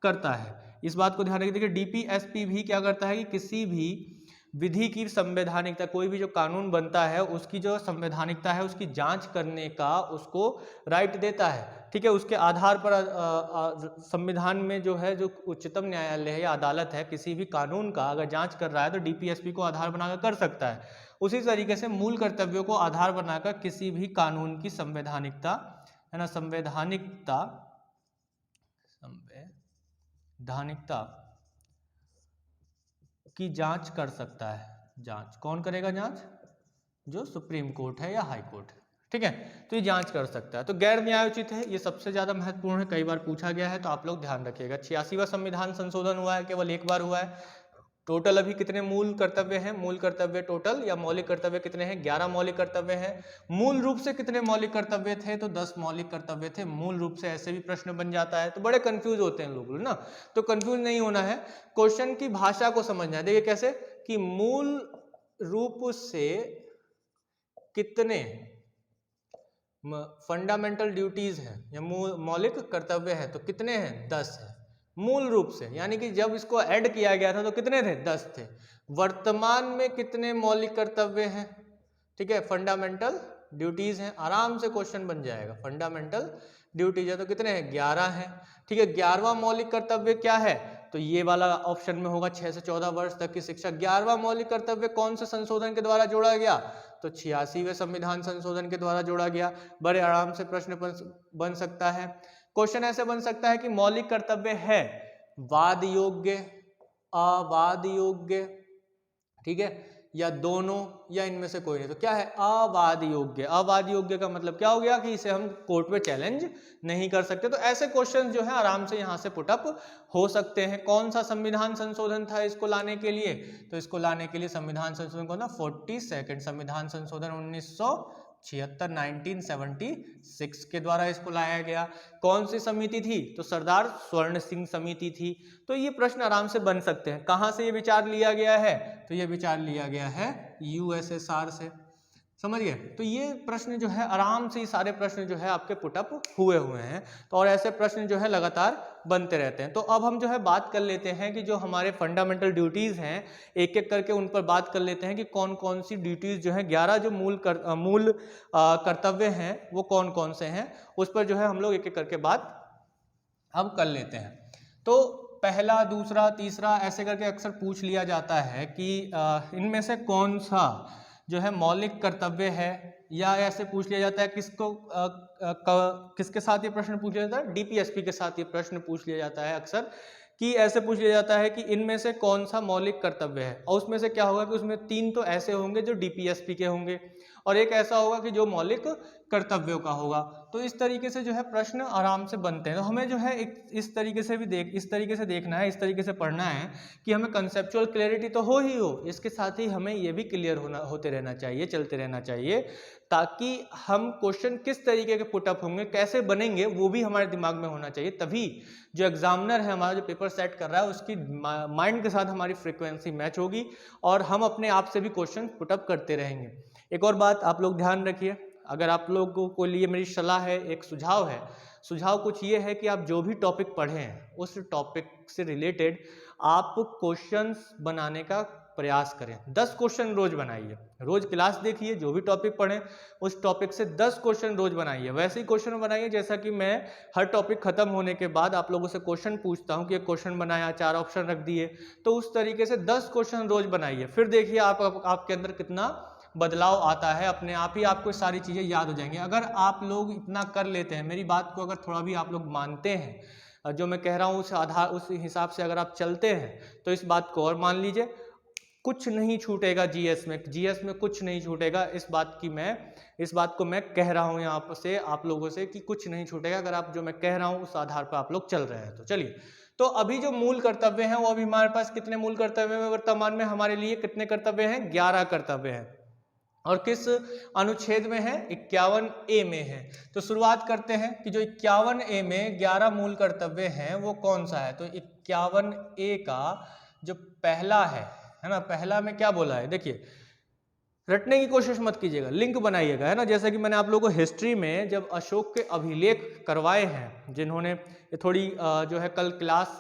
करता है। इस बात को ध्यान रखिए। देखिए डीपीएसपी भी क्या करता है कि किसी भी विधि की संवैधानिकता, कोई भी जो कानून बनता है उसकी जो संवैधानिकता है उसकी जांच करने का उसको राइट देता है। ठीक है, उसके आधार पर संविधान में जो है, जो उच्चतम न्यायालय है या अदालत है, किसी भी कानून का अगर जांच कर रहा है तो डीपीएसपी को आधार बनाकर कर सकता है। उसी तरीके से मूल कर्तव्यों को आधार बनाकर किसी भी कानून की संवैधानिकता है ना, संवैधानिकता की जांच कर सकता है। जांच कौन करेगा? जांच जो सुप्रीम कोर्ट है या हाई कोर्ट। ठीक है, तो ये जांच कर सकता है। तो गैर न्यायोचित है, ये सबसे ज्यादा महत्वपूर्ण है, कई बार पूछा गया है तो आप लोग ध्यान रखिएगा। 86वां संविधान संशोधन हुआ है, केवल एक बार हुआ है। टोटल अभी कितने मूल कर्तव्य हैं? मूल कर्तव्य टोटल या मौलिक कर्तव्य कितने हैं? 11 मौलिक कर्तव्य हैं। मूल रूप से कितने मौलिक कर्तव्य थे? तो 10 मौलिक कर्तव्य थे मूल रूप से। ऐसे भी प्रश्न बन जाता है तो बड़े कंफ्यूज होते हैं लोग ना, तो कंफ्यूज नहीं होना है, क्वेश्चन की भाषा को समझना है। देखिए कैसे कि मूल रूप से कितने फंडामेंटल ड्यूटीज हैं या मौलिक कर्तव्य है, तो कितने हैं? 10 है मूल रूप से। यानी कि जब इसको ऐड किया गया था तो कितने थे? 10 थे। वर्तमान में कितने मौलिक कर्तव्य हैं? ठीक है, फंडामेंटल ड्यूटीज हैं। आराम से क्वेश्चन बन जाएगा। फंडामेंटल ड्यूटीज है तो कितने हैं? 11 हैं। ठीक है, 11वां मौलिक कर्तव्य क्या है? तो ये वाला ऑप्शन में होगा 6 से 14 वर्ष तक की शिक्षा। 11वां मौलिक कर्तव्य कौन से संशोधन के द्वारा जोड़ा गया? तो 86वें संविधान संशोधन के द्वारा जोड़ा गया। बड़े आराम से प्रश्न बन सकता है। क्वेश्चन ऐसे बन सकता है कि मौलिक कर्तव्य है वाद योग्य, अवाद योग्य, ठीक है, या दोनों, या इनमें से कोई नहीं। तो क्या है? अवाद योग्य। अवाद योग्य का मतलब क्या हो गया कि इसे हम कोर्ट में चैलेंज नहीं कर सकते। तो ऐसे क्वेश्चन जो है आराम से यहां से पुटअप हो सकते हैं। कौन सा संविधान संशोधन था इसको लाने के लिए? तो इसको लाने के लिए संविधान संशोधन कौन था? 42 संविधान संशोधन 1976 के द्वारा इसको लाया गया। कौन सी समिति थी? तो सरदार स्वर्ण सिंह समिति थी। तो ये प्रश्न आराम से बन सकते हैं। कहां से ये विचार लिया गया है? तो ये विचार लिया गया है यूएसएसआर से। समझ गए? तो ये प्रश्न जो है आराम से, ये सारे प्रश्न जो है आपके पुटअप हुए हैं। तो और ऐसे प्रश्न जो है लगातार बनते रहते हैं। तो अब हम जो है बात कर लेते हैं कि जो हमारे फंडामेंटल ड्यूटीज हैं, एक एक करके उन पर बात कर लेते हैं कि कौन कौन सी ड्यूटीज जो है 11 जो मूल कर्तव्य हैं वो कौन कौन से हैं, उस पर जो है हम लोग एक एक करके बात अब कर लेते हैं। तो पहला, दूसरा, तीसरा ऐसे करके अक्सर पूछ लिया जाता है कि इनमें से कौन सा जो है मौलिक कर्तव्य है, या ऐसे पूछ लिया जाता है किसके साथ ये प्रश्न पूछ लिया जाता है? डीपीएसपी के साथ ये प्रश्न पूछ लिया जाता है अक्सर कि ऐसे पूछ लिया जाता है कि इनमें से कौन सा मौलिक कर्तव्य है, और उसमें से क्या होगा कि उसमें 3 तो ऐसे होंगे जो डीपीएसपी के होंगे और एक ऐसा होगा कि जो मौलिक कर्तव्यों का होगा। तो इस तरीके से जो है प्रश्न आराम से बनते हैं। तो हमें जो है एक इस तरीके से देखना है, इस तरीके से पढ़ना है कि हमें कंसेप्चुअल क्लैरिटी तो हो ही हो, इसके साथ ही हमें ये भी क्लियर होते रहना चाहिए, चलते रहना चाहिए, ताकि हम क्वेश्चन किस तरीके के पुटअप होंगे, कैसे बनेंगे, वो भी हमारे दिमाग में होना चाहिए। तभी जो एग्जामिनर है हमारा, जो पेपर सेट कर रहा है, उसकी माइंड के साथ हमारी फ्रीक्वेंसी मैच होगी और हम अपने आप से भी क्वेश्चन पुटअप करते रहेंगे। एक और बात आप लोग ध्यान रखिए, अगर आप लोगों को लिए मेरी सलाह है, एक सुझाव है, सुझाव कुछ ये है कि आप जो भी टॉपिक पढ़ें उस टॉपिक से रिलेटेड आप क्वेश्चंस बनाने का प्रयास करें। 10 क्वेश्चन रोज बनाइए, रोज क्लास देखिए, जो भी टॉपिक पढ़ें उस टॉपिक से 10 क्वेश्चन रोज बनाइए। वैसे ही क्वेश्चन बनाइए जैसा कि मैं हर टॉपिक खत्म होने के बाद आप लोगों से क्वेश्चन पूछता हूं कि एक क्वेश्चन बनाया, 4 ऑप्शन रख दिए, तो उस तरीके से 10 क्वेश्चन रोज बनाइए। फिर देखिए आपके अंदर कितना बदलाव आता है, अपने आप ही आपको सारी चीज़ें याद हो जाएंगी। अगर आप लोग इतना कर लेते हैं, मेरी बात को अगर थोड़ा भी आप लोग मानते हैं, जो मैं कह रहा हूँ उस हिसाब से अगर आप चलते हैं, तो इस बात को और मान लीजिए, कुछ नहीं छूटेगा जीएस में कुछ नहीं छूटेगा। इस बात को मैं कह रहा हूँ यहाँ से आप लोगों से कि कुछ नहीं छूटेगा अगर आप जो मैं कह रहा हूँ उस आधार पर आप लोग चल रहे हैं। तो चलिए, तो अभी जो मूल कर्तव्य हैं वो अभी हमारे पास कितने मूल कर्तव्य हैं वर्तमान में, हमारे लिए कितने कर्तव्य हैं, 11 कर्तव्य हैं। और किस अनुच्छेद में है, 51A में है। तो शुरुआत करते हैं कि जो 51A में 11 मूल कर्तव्य हैं वो कौन सा है। तो 51A का जो पहला है ना, पहला में क्या बोला है, देखिए, रटने की कोशिश मत कीजिएगा, लिंक बनाइएगा, है ना। जैसा कि मैंने आप लोगों को हिस्ट्री में जब अशोक के अभिलेख करवाए हैं, जिन्होंने ये थोड़ी जो है कल क्लास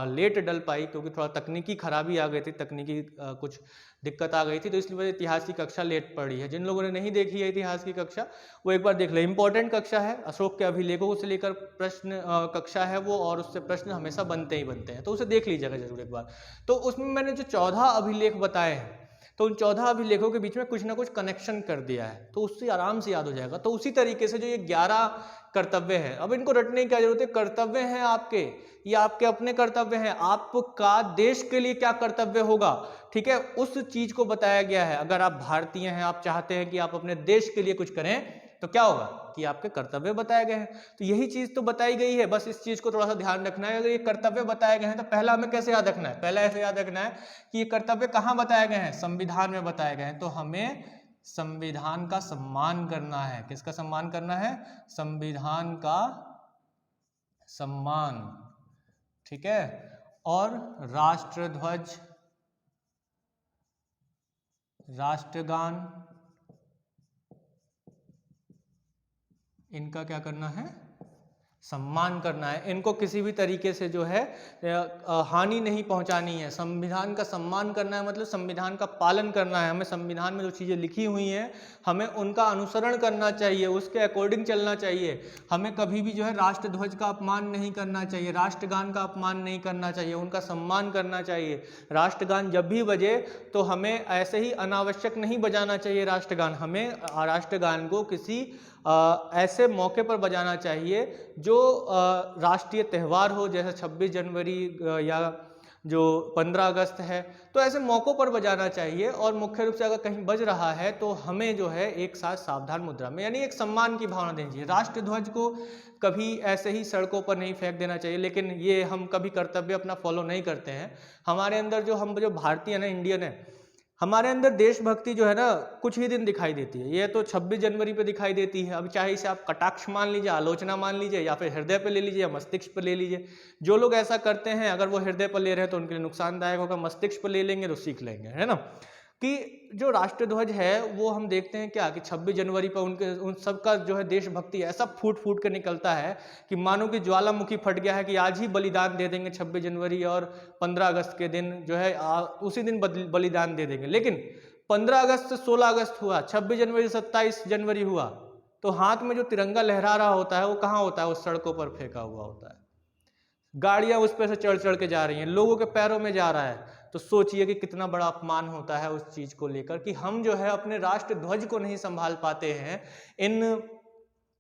लेट डल पाई क्योंकि थोड़ा तकनीकी खराबी आ गई थी, तकनीकी कुछ दिक्कत आ गई थी, तो इसलिए वजह इतिहास की कक्षा लेट पड़ी है। जिन लोगों ने नहीं देखी है इतिहास की कक्षा, वो एक बार देख ले, इंपॉर्टेंट कक्षा है, अशोक के अभिलेखों से लेकर प्रश्न कक्षा है वो, और उससे प्रश्न हमेशा बनते ही बनते हैं, तो उसे देख लीजिएगा जरूर एक बार। तो उसमें मैंने जो 14 अभिलेख बताए हैं, तो उन 14 अभिलेखों के बीच में कुछ ना कुछ कनेक्शन कर दिया है, तो उससे आराम से याद हो जाएगा। तो उसी तरीके से जो ये 11 कर्तव्य हैं, अब इनको रटने की क्या जरूरत है, कर्तव्य हैं आपके, ये आपके अपने कर्तव्य हैं। आपका देश के लिए क्या कर्तव्य होगा, ठीक है, उस चीज को बताया गया है। अगर आप भारतीय हैं, आप चाहते हैं कि आप अपने देश के लिए कुछ करें, तो क्या होगा कि आपके कर्तव्य बताए गए हैं। तो यही चीज तो बताई गई है, बस इस चीज को थोड़ा सा ध्यान रखना है। अगर ये कर्तव्य बताए गए हैं तो पहला हमें कैसे याद रखना है, पहला ऐसे याद रखना है कि ये कर्तव्य कहाँ बताए गए हैं, संविधान में बताए गए हैं। तो हमें संविधान का सम्मान करना है। किसका सम्मान करना है, संविधान का सम्मान, ठीक है। और राष्ट्रध्वज, राष्ट्रगान, इनका क्या करना है, सम्मान करना है। इनको किसी भी तरीके से जो है हानि नहीं पहुंचानी है। संविधान का सम्मान करना है मतलब संविधान का पालन करना है। हमें संविधान में जो चीज़ें लिखी हुई हैं हमें उनका अनुसरण करना चाहिए, उसके अकॉर्डिंग चलना चाहिए। हमें कभी भी जो है राष्ट्रध्वज का अपमान नहीं करना चाहिए, राष्ट्रगान का अपमान नहीं करना चाहिए, उनका सम्मान करना चाहिए। राष्ट्रगान जब भी बजे तो हमें ऐसे ही अनावश्यक नहीं बजाना चाहिए राष्ट्रगान। हमें राष्ट्रगान को किसी ऐसे मौके पर बजाना चाहिए जो राष्ट्रीय त्यौहार हो, जैसे 26 जनवरी या जो 15 अगस्त है, तो ऐसे मौक़ों पर बजाना चाहिए। और मुख्य रूप से अगर कहीं बज रहा है तो हमें जो है एक साथ सावधान मुद्रा में, यानी एक सम्मान की भावना देनी चाहिए। राष्ट्रध्वज को कभी ऐसे ही सड़कों पर नहीं फेंक देना चाहिए, लेकिन ये हम कभी कर्तव्य अपना फॉलो नहीं करते हैं। हमारे अंदर हम जो भारतीय है ना, इंडियन है, हमारे अंदर देशभक्ति जो है ना कुछ ही दिन दिखाई देती है। ये तो 26 जनवरी पे दिखाई देती है। अब चाहे इसे आप कटाक्ष मान लीजिए, आलोचना मान लीजिए, या फिर हृदय पे ले लीजिए या मस्तिष्क पे ले लीजिए। जो लोग ऐसा करते हैं, अगर वो हृदय पर ले रहे हैं तो उनके लिए नुकसानदायक होगा, मस्तिष्क पर ले लेंगे तो सीख लेंगे, है ना। कि जो राष्ट्रध्वज है वो हम देखते हैं क्या कि 26 जनवरी पर उन सबका जो है देशभक्ति ऐसा फूट फूट कर निकलता है कि मानो कि ज्वालामुखी फट गया है कि आज ही बलिदान दे देंगे 26 जनवरी और 15 अगस्त के दिन जो है उसी दिन बलिदान दे देंगे। लेकिन 15 अगस्त से 16 अगस्त हुआ, 26 जनवरी से 27 जनवरी हुआ, तो हाथ में जो तिरंगा लहरा रहा होता है वो कहाँ होता है, वो सड़कों पर फेंका हुआ होता है। गाड़ियां उस पर से चढ़ चढ़ के जा रही हैं, लोगों के पैरों में जा रहा है। तो सोचिए कि कितना बड़ा अपमान होता है उस चीज को लेकर कि हम जो है अपने राष्ट्र ध्वज को नहीं संभाल पाते हैं। इन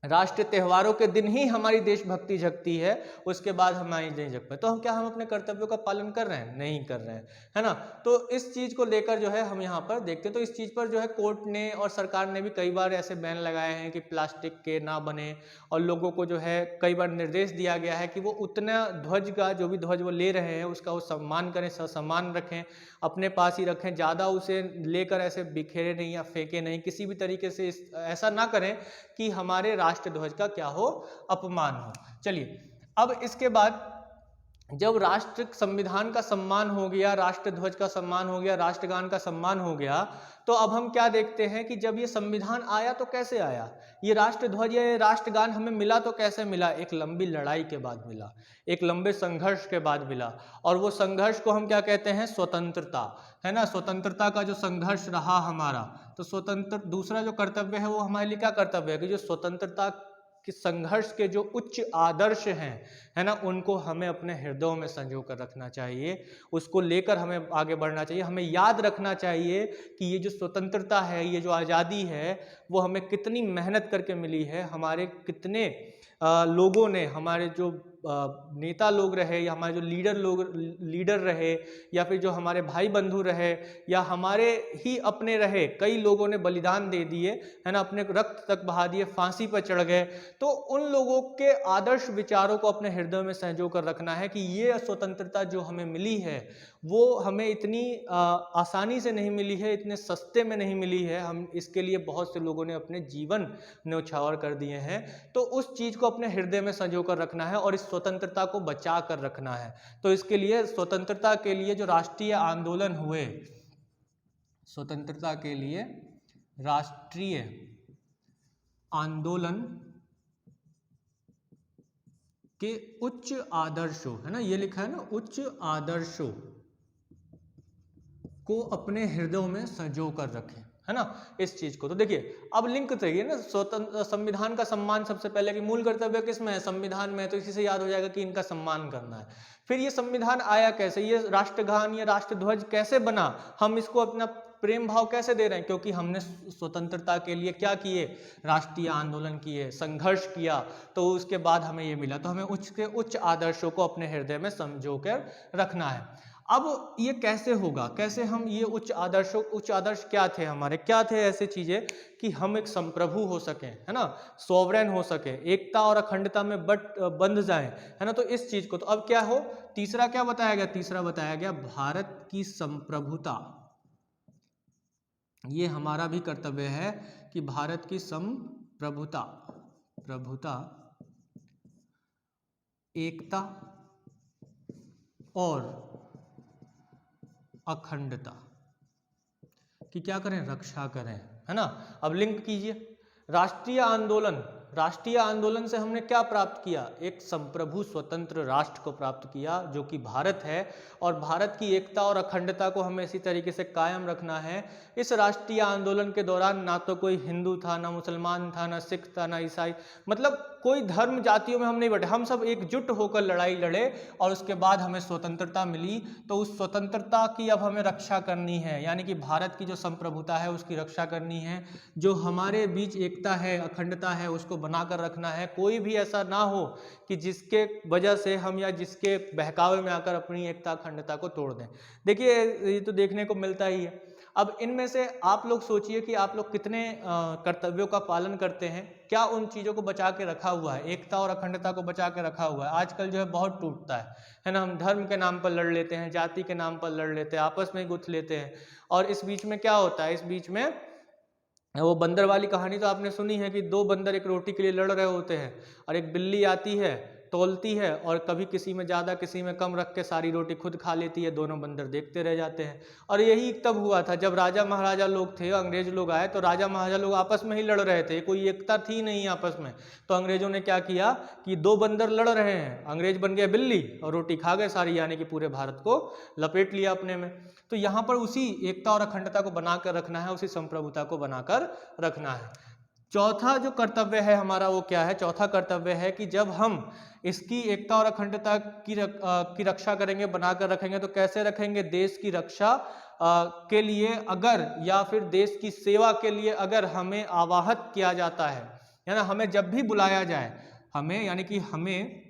राष्ट्रीय त्योहारों के दिन ही हमारी देशभक्ति जगती है, उसके बाद हमारी नहीं जग पाए। तो हम क्या, हम अपने कर्तव्यों का पालन कर रहे हैं? नहीं कर रहे हैं, है ना। तो इस चीज़ को लेकर जो है हम यहाँ पर देखते हैं, तो इस चीज़ पर जो है कोर्ट ने और सरकार ने भी कई बार ऐसे बैन लगाए हैं कि प्लास्टिक के ना बने, और लोगों को जो है कई बार निर्देश दिया गया है कि वो उतना ध्वज का, जो भी ध्वज वो ले रहे हैं उसका वो सम्मान करें, सम्मान रखें, अपने पास ही रखें, ज़्यादा उसे लेकर ऐसे बिखेरे नहीं या फेंके नहीं, किसी भी तरीके से ऐसा ना करें कि हमारे राष्ट्र ध्वज का क्या हो, अपमान हो। चलिए, अब इसके बाद जब राष्ट्र संविधान का सम्मान हो गया, राष्ट्र ध्वज का सम्मान हो गया, राष्ट्रगान का सम्मान हो गया, तो अब हम क्या देखते हैं कि जब ये संविधान आया तो कैसे आया, ये राष्ट्र ध्वज या राष्ट्रगान हमें मिला तो कैसे मिला? एक लंबी लड़ाई के बाद मिला, एक लंबे संघर्ष के बाद मिला, और वो संघर्ष को हम क्या कहते हैं? स्वतंत्रता, है ना। स्वतंत्रता का जो संघर्ष रहा हमारा, तो स्वतंत्र, दूसरा जो कर्तव्य है वो हमारे लिए क्या कर्तव्य है कि जो स्वतंत्रता कि संघर्ष के जो उच्च आदर्श हैं, है ना, उनको हमें अपने हृदयों में संजो कर रखना चाहिए, उसको लेकर हमें आगे बढ़ना चाहिए। हमें याद रखना चाहिए कि ये जो स्वतंत्रता है, ये जो आज़ादी है, वो हमें कितनी मेहनत करके मिली है, हमारे कितने लोगों ने, हमारे जो नेता लोग रहे, या हमारे जो लीडर रहे, या फिर जो हमारे भाई बंधु रहे, या हमारे ही अपने रहे, कई लोगों ने बलिदान दे दिए, है ना, अपने रक्त तक बहा दिए, फांसी पर चढ़ गए। तो उन लोगों के आदर्श विचारों को अपने हृदय में संजो कर रखना है कि ये स्वतंत्रता जो हमें मिली है वो हमें इतनी आसानी से नहीं मिली है, इतने सस्ते में नहीं मिली है, हम इसके लिए बहुत से लोगों ने अपने जीवन न्यौछावर कर दिए हैं। तो उस चीज़ को अपने हृदय में संजो कर रखना है और इस स्वतंत्रता को बचा कर रखना है। तो इसके लिए स्वतंत्रता के लिए जो राष्ट्रीय आंदोलन हुए, स्वतंत्रता के लिए राष्ट्रीय आंदोलन के उच्च आदर्शों, है ना, ये लिखा है ना, उच्च आदर्शों को अपने हृदयों में संजो कर रखें, है ना, इस चीज को। तो देखिए, अब लिंक चाहिए ना, स्वतंत्र संविधान का सम्मान सबसे पहले कि मूल कर्तव्य किसमें है? संविधान में। तो इसी से याद हो जाएगा कि इनका सम्मान करना है। फिर ये संविधान आया कैसे, ये राष्ट्रगान या राष्ट्रध्वज कैसे बना, हम इसको अपना प्रेम भाव कैसे दे रहे हैं? क्योंकि हमने स्वतंत्रता के लिए क्या किए? राष्ट्रीय आंदोलन किए, संघर्ष किया, तो उसके बाद हमें ये मिला। तो हमें उच्च आदर्शों को अपने हृदय में संजो कर रखना है। अब ये कैसे होगा, कैसे हम ये उच्च आदर्श क्या थे हमारे, क्या थे ऐसे चीजें कि हम एक संप्रभु हो सकें, है ना, सोवरेन हो सके, एकता और अखंडता में बंध जाएं, है ना। तो इस चीज को, तो अब क्या हो, तीसरा क्या बताया गया? तीसरा बताया गया भारत की संप्रभुता। ये हमारा भी कर्तव्य है कि भारत की संप्रभुता, एकता और अखंडता की क्या करें? रक्षा करें, है ना। अब लिंक कीजिए, राष्ट्रीय आंदोलन से हमने क्या प्राप्त किया? एक संप्रभु स्वतंत्र राष्ट्र को प्राप्त किया, जो कि भारत है, और भारत की एकता और अखंडता को हमें इसी तरीके से कायम रखना है। इस राष्ट्रीय आंदोलन के दौरान ना तो कोई हिंदू था, ना मुसलमान था, ना सिख था, ना ईसाई, मतलब कोई धर्म जातियों में हम नहीं बटे, हम सब एकजुट होकर लड़ाई लड़े, और उसके बाद हमें स्वतंत्रता मिली। तो उस स्वतंत्रता की अब हमें रक्षा करनी है, यानी कि भारत की जो संप्रभुता है उसकी रक्षा करनी है, जो हमारे बीच एकता है, अखंडता है, उसको बनाकर रखना है। कोई भी ऐसा ना हो कि जिसके वजह से हम या जिसके बहकावे में आकर अपनी एकता अखंडता को तोड़ दें। देखिए, ये तो देखने को मिलता ही है। अब इनमें से आप लोग सोचिए कि आप लोग कितने कर्तव्यों का पालन करते हैं, क्या उन चीज़ों को बचा के रखा हुआ है, एकता और अखंडता को बचा के रखा हुआ है। आजकल जो है बहुत टूटता है ना, हम धर्म के नाम पर लड़ लेते हैं, जाति के नाम पर लड़ लेते हैं, आपस में गुथ लेते हैं, और इस बीच में क्या होता है, इस बीच में वो बंदर वाली कहानी तो आपने सुनी है कि दो बंदर एक रोटी के लिए लड़ रहे होते हैं, और एक बिल्ली आती है, तौलती है, और कभी किसी में ज़्यादा किसी में कम रख के सारी रोटी खुद खा लेती है। दोनों बंदर देखते रह जाते हैं। और यही तब हुआ था जब राजा महाराजा लोग थे, अंग्रेज लोग आए, तो राजा महाराजा लोग आपस में ही लड़ रहे थे, कोई एकता थी नहीं आपस में। तो अंग्रेजों ने क्या किया कि दो बंदर लड़ रहे हैं, अंग्रेज बन गए बिल्ली और रोटी खा गए सारी, यानी कि पूरे भारत को लपेट लिया अपने में। तो यहाँ पर उसी एकता और अखंडता को बनाकर रखना है, उसी संप्रभुता को बनाकर रखना है। चौथा जो कर्तव्य है हमारा वो क्या है? चौथा कर्तव्य है कि जब हम इसकी एकता और अखंडता की रक्षा करेंगे, बनाकर रखेंगे, तो कैसे रखेंगे? देश की रक्षा के लिए अगर, या फिर देश की सेवा के लिए अगर हमें आवाहन किया जाता है, है ना, हमें जब भी बुलाया जाए, हमें यानी कि हमें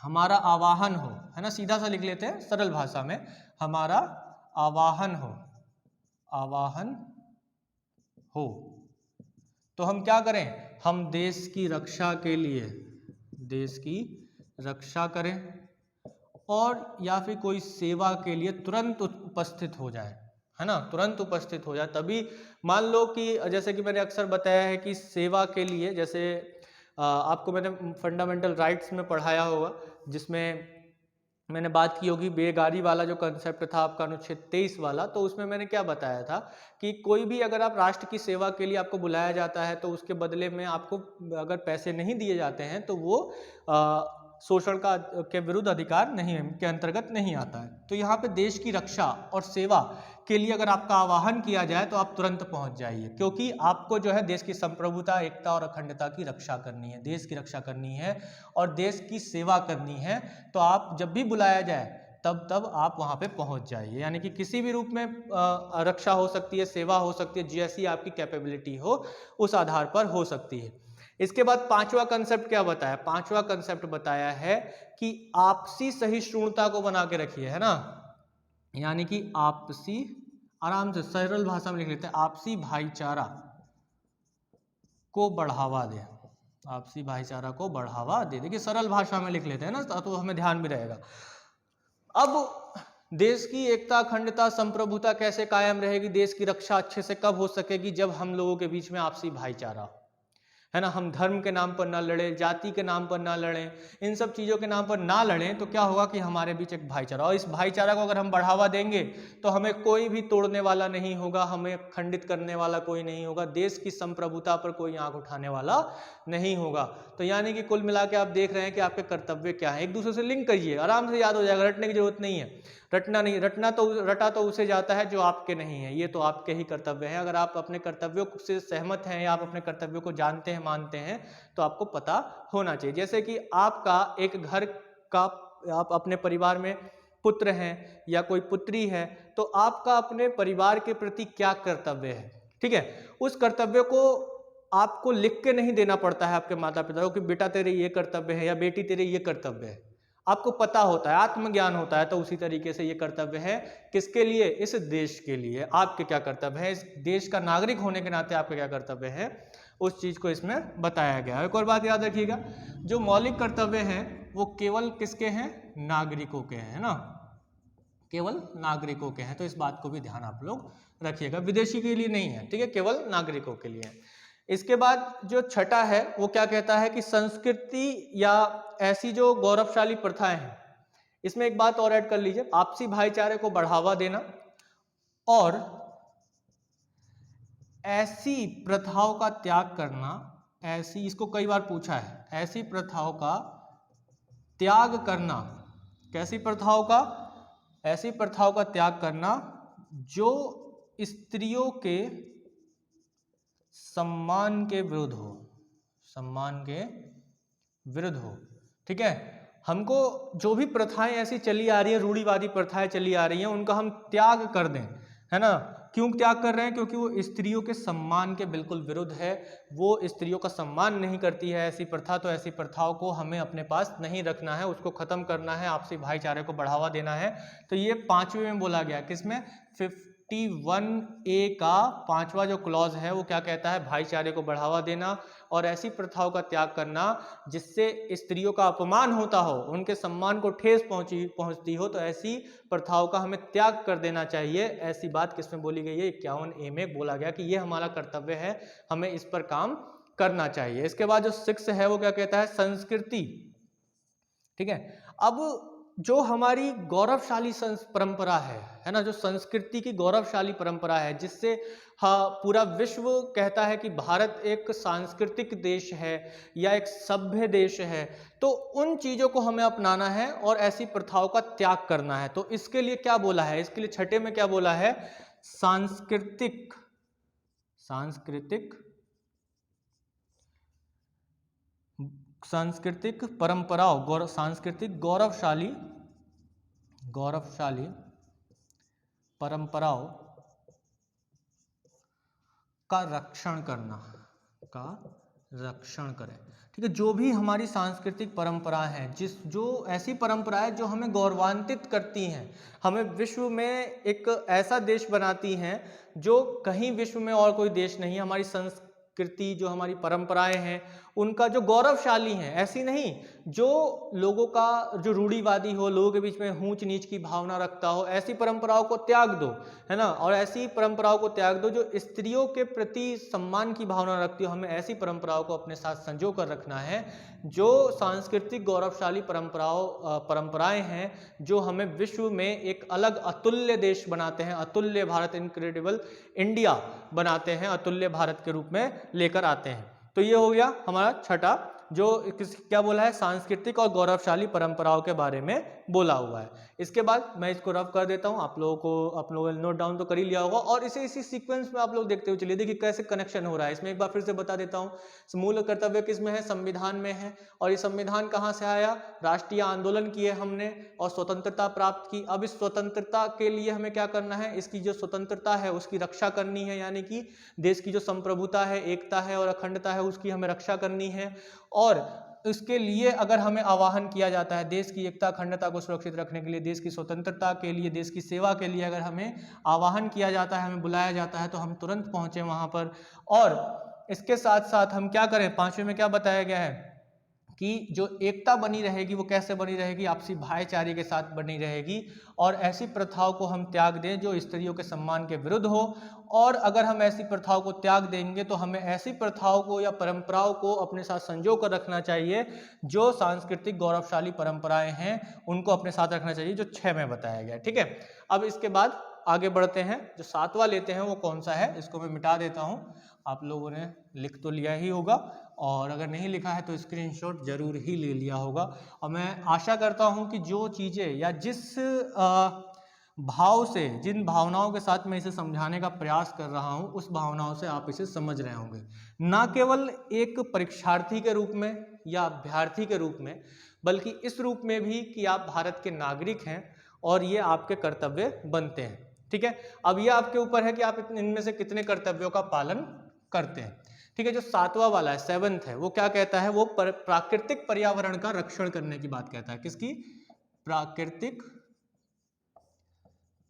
हमारा आवाहन हो, है ना, सीधा सा लिख लेते हैं सरल भाषा में, हमारा आवाहन हो, आवाहन हो, तो हम क्या करें, हम देश की रक्षा के लिए, देश की रक्षा करें, और या फिर कोई सेवा के लिए तुरंत उपस्थित हो जाए, है ना, तुरंत उपस्थित हो जाए। तभी मान लो कि जैसे कि मैंने अक्सर बताया है कि सेवा के लिए, जैसे आपको मैंने फंडामेंटल राइट्स में पढ़ाया होगा, जिसमें मैंने बात की होगी बेगारी वाला जो कंसेप्ट था आपका अनुच्छेद 23 वाला, तो उसमें मैंने क्या बताया था कि कोई भी अगर आप राष्ट्र की सेवा के लिए आपको बुलाया जाता है तो उसके बदले में आपको अगर पैसे नहीं दिए जाते हैं तो वो शोषण का के विरुद्ध अधिकार नहीं के अंतर्गत नहीं आता है। तो यहाँ पे देश की रक्षा और सेवा के लिए अगर आपका आह्वान किया जाए तो आप तुरंत पहुंच जाइए, क्योंकि आपको जो है देश की संप्रभुता, एकता और अखंडता की रक्षा करनी है, देश की रक्षा करनी है और देश की सेवा करनी है। तो आप जब भी बुलाया जाए तब आप वहां पे पहुंच जाइए, यानी कि किसी भी रूप में रक्षा हो सकती है, सेवा हो सकती है, जैसी आपकी कैपेबिलिटी हो उस आधार पर हो सकती है। इसके बाद पांचवा कंसेप्ट क्या बताया, पांचवा कंसेप्ट बताया है कि आपसी सहिष्णुता को बना के रखिए, है ना, यानी कि आपसी, आराम से सरल भाषा में लिख लेते हैं, आपसी भाईचारा को बढ़ावा दे, आपसी भाईचारा को बढ़ावा दे। देखिए सरल भाषा में लिख लेते हैं ना, तो हमें ध्यान भी रहेगा। अब देश की एकता, अखंडता, संप्रभुता कैसे कायम रहेगी, देश की रक्षा अच्छे से कब हो सकेगी, जब हम लोगों के बीच में आपसी भाईचारा, है ना, हम धर्म के नाम पर ना लड़ें, जाति के नाम पर ना लड़ें, इन सब चीज़ों के नाम पर ना लड़ें, तो क्या होगा कि हमारे बीच एक भाईचारा, और इस भाईचारा को अगर हम बढ़ावा देंगे तो हमें कोई भी तोड़ने वाला नहीं होगा, हमें खंडित करने वाला कोई नहीं होगा, देश की संप्रभुता पर कोई आंख उठाने वाला नहीं होगा। तो यानी कि कुल मिला के आप देख रहे हैं कि आपके कर्तव्य क्या है, एक दूसरे से लिंक करिए, आराम से याद हो जाएगा, रटने की जरूरत नहीं है, रटना नहीं, रटा तो उसे जाता है जो आपके नहीं है, ये तो आपके ही कर्तव्य है। अगर आप अपने कर्तव्यों से सहमत हैं या आप अपने कर्तव्यों को जानते हैं, मानते हैं, तो आपको पता होना चाहिए। जैसे कि आपका एक घर का, आप अपने परिवार में पुत्र हैं या कोई पुत्री है, तो आपका अपने परिवार के प्रति क्या कर्तव्य है, ठीक है, उस कर्तव्य को आपको लिख के नहीं देना पड़ता है आपके माता पिता को कि बेटा तेरे ये कर्तव्य है या बेटी तेरे ये कर्तव्य है, आपको पता होता है, आत्मज्ञान होता है। तो उसी तरीके से ये कर्तव्य है किसके लिए, इस देश के लिए आपके क्या कर्तव्य है, इस देश का नागरिक होने के नाते आपके क्या कर्तव्य है, उस चीज को इसमें बताया गया है। एक और बात याद रखिएगा, जो मौलिक कर्तव्य हैं वो केवल किसके हैं, नागरिकों के हैं, है ना, केवल नागरिकों के हैं। तो इस बात को भी ध्यान आप लोग रखिएगा, विदेशी के लिए नहीं है, ठीक है, केवल नागरिकों के लिए है। इसके बाद जो छठा है वो क्या कहता है कि संस्कृति या ऐसी जो गौरवशाली प्रथाएं हैं, इसमें एक बात और ऐड कर लीजिए, आपसी भाईचारे को बढ़ावा देना और ऐसी प्रथाओं का त्याग करना, ऐसी, इसको कई बार पूछा है, ऐसी प्रथाओं का त्याग करना, कैसी प्रथाओं का, ऐसी प्रथाओं का त्याग करना जो स्त्रियों के सम्मान के विरुद्ध हो, सम्मान के विरुद्ध हो, ठीक है। हमको जो भी प्रथाएं ऐसी चली आ रही है, रूढ़िवादी प्रथाएं चली आ रही हैं, उनका हम त्याग कर दें, है ना, क्यों त्याग कर रहे हैं, क्योंकि वो स्त्रियों के सम्मान के बिल्कुल विरुद्ध है, वो स्त्रियों का सम्मान नहीं करती है ऐसी प्रथा। तो ऐसी प्रथाओं को हमें अपने पास नहीं रखना है, उसको खत्म करना है, आपसी भाईचारे को बढ़ावा देना है। तो ये पांचवें में बोला गया, किसमें, 51A का पांचवा जो क्लॉज है वो क्या कहता है, भाईचारे को बढ़ावा देना और ऐसी प्रथाओं का त्याग करना जिससे स्त्रियों का अपमान होता हो, उनके सम्मान को ठेस पहुंचती हो, तो ऐसी प्रथाओं का हमें त्याग कर देना चाहिए। ऐसी बात किसमें बोली गई है, 51A में बोला गया कि ये हमारा कर्तव्य है, हमें इस पर काम करना चाहिए। इसके बाद जो 6 है वो क्या कहता है, संस्कृति, ठीक है। अब जो हमारी गौरवशाली परंपरा है ना, जो संस्कृति की गौरवशाली परंपरा है, जिससे हाँ पूरा विश्व कहता है कि भारत एक सांस्कृतिक देश है या एक सभ्य देश है, तो उन चीजों को हमें अपनाना है और ऐसी प्रथाओं का त्याग करना है। तो इसके लिए क्या बोला है, इसके लिए छठे में क्या बोला है, सांस्कृतिक, सांस्कृतिक सांस्कृतिक परंपराओं, सांस्कृतिक गौरवशाली, गौरवशाली परंपराओं का रक्षण करना, का रक्षण करें। ठीक है, जो भी हमारी सांस्कृतिक परंपरा है, जो ऐसी परंपराएं जो हमें गौरवान्वित करती हैं, हमें विश्व में एक ऐसा देश बनाती हैं जो कहीं विश्व में और कोई देश नहीं है। हमारी संस्कृति, जो हमारी परंपराएं हैं, उनका जो गौरवशाली हैं, ऐसी नहीं जो लोगों का जो रूढ़िवादी हो, लोगों के बीच में ऊंच नीच की भावना रखता हो, ऐसी परंपराओं को त्याग दो, है ना। और ऐसी परंपराओं को त्याग दो जो स्त्रियों के प्रति सम्मान की भावना रखती हो। हमें ऐसी परंपराओं को अपने साथ संजो कर रखना है, जो सांस्कृतिक गौरवशाली परंपराएं हैं, जो हमें विश्व में एक अलग अतुल्य देश बनाते हैं, अतुल्य भारत, इनक्रेडिबल इंडिया बनाते हैं, अतुल्य भारत के रूप में लेकर आते हैं। तो ये हो गया हमारा छठा, जो क्या बोला है, सांस्कृतिक और गौरवशाली परंपराओं के बारे में बोला हुआ है। इसके बाद मैं इसको रफ कर देता हूं, आप लोगों ने नोट डाउन तो कर ही लिया होगा, और इसी सीक्वेंस में आप लोग देखते हुए चलिए, देखिए कैसे कनेक्शन हो रहा है। इसमें एक बार फिर से बता देता हूं, मूल कर्तव्य किसमें है, संविधान में है। और ये संविधान कहां से आया, राष्ट्रीय आंदोलन किए हमने और स्वतंत्रता प्राप्त की। अब इस स्वतंत्रता के लिए हमें क्या करना है, इसकी जो स्वतंत्रता है उसकी रक्षा करनी है, यानी कि देश की जो संप्रभुता है, एकता है और अखंडता है, उसकी हमें रक्षा करनी है। और इसके लिए अगर हमें आह्वान किया जाता है, देश की एकता अखंडता को सुरक्षित रखने के लिए, देश की स्वतंत्रता के लिए, देश की सेवा के लिए अगर हमें आह्वान किया जाता है, हमें बुलाया जाता है, तो हम तुरंत पहुंचे वहां पर। और इसके साथ साथ हम क्या करें, पांचवें में क्या बताया गया है कि जो एकता बनी रहेगी वो कैसे बनी रहेगी, आपसी भाईचारे के साथ बनी रहेगी। और ऐसी प्रथाओं को हम त्याग दें जो स्त्रियों के सम्मान के विरुद्ध हो। और अगर हम ऐसी प्रथाओं को त्याग देंगे तो हमें ऐसी प्रथाओं को या परंपराओं को अपने साथ संजो कर रखना चाहिए, जो सांस्कृतिक गौरवशाली परंपराएं हैं उनको अपने साथ रखना चाहिए, जो 6 में बताया गया। ठीक है, अब इसके बाद आगे बढ़ते हैं। जो 7वां लेते हैं वो कौन सा है, इसको मैं मिटा देता हूं। आप लोगों ने लिख तो लिया ही होगा, और अगर नहीं लिखा है तो स्क्रीनशॉट जरूर ही ले लिया होगा। और मैं आशा करता हूं कि जो चीज़ें या जिस भाव से, जिन भावनाओं के साथ मैं इसे समझाने का प्रयास कर रहा हूं, उस भावनाओं से आप इसे समझ रहे होंगे, ना केवल एक परीक्षार्थी के रूप में या अभ्यर्थी के रूप में, बल्कि इस रूप में भी कि आप भारत के नागरिक हैं और ये आपके कर्तव्य बनते हैं। ठीक है, अब ये आपके ऊपर है कि आप इनमें से कितने कर्तव्यों का पालन करते हैं। ठीक है, जो 7वां वाला है, 7th है, वो क्या कहता है, वो प्राकृतिक पर्यावरण का रक्षण करने की बात कहता है। किसकी, प्राकृतिक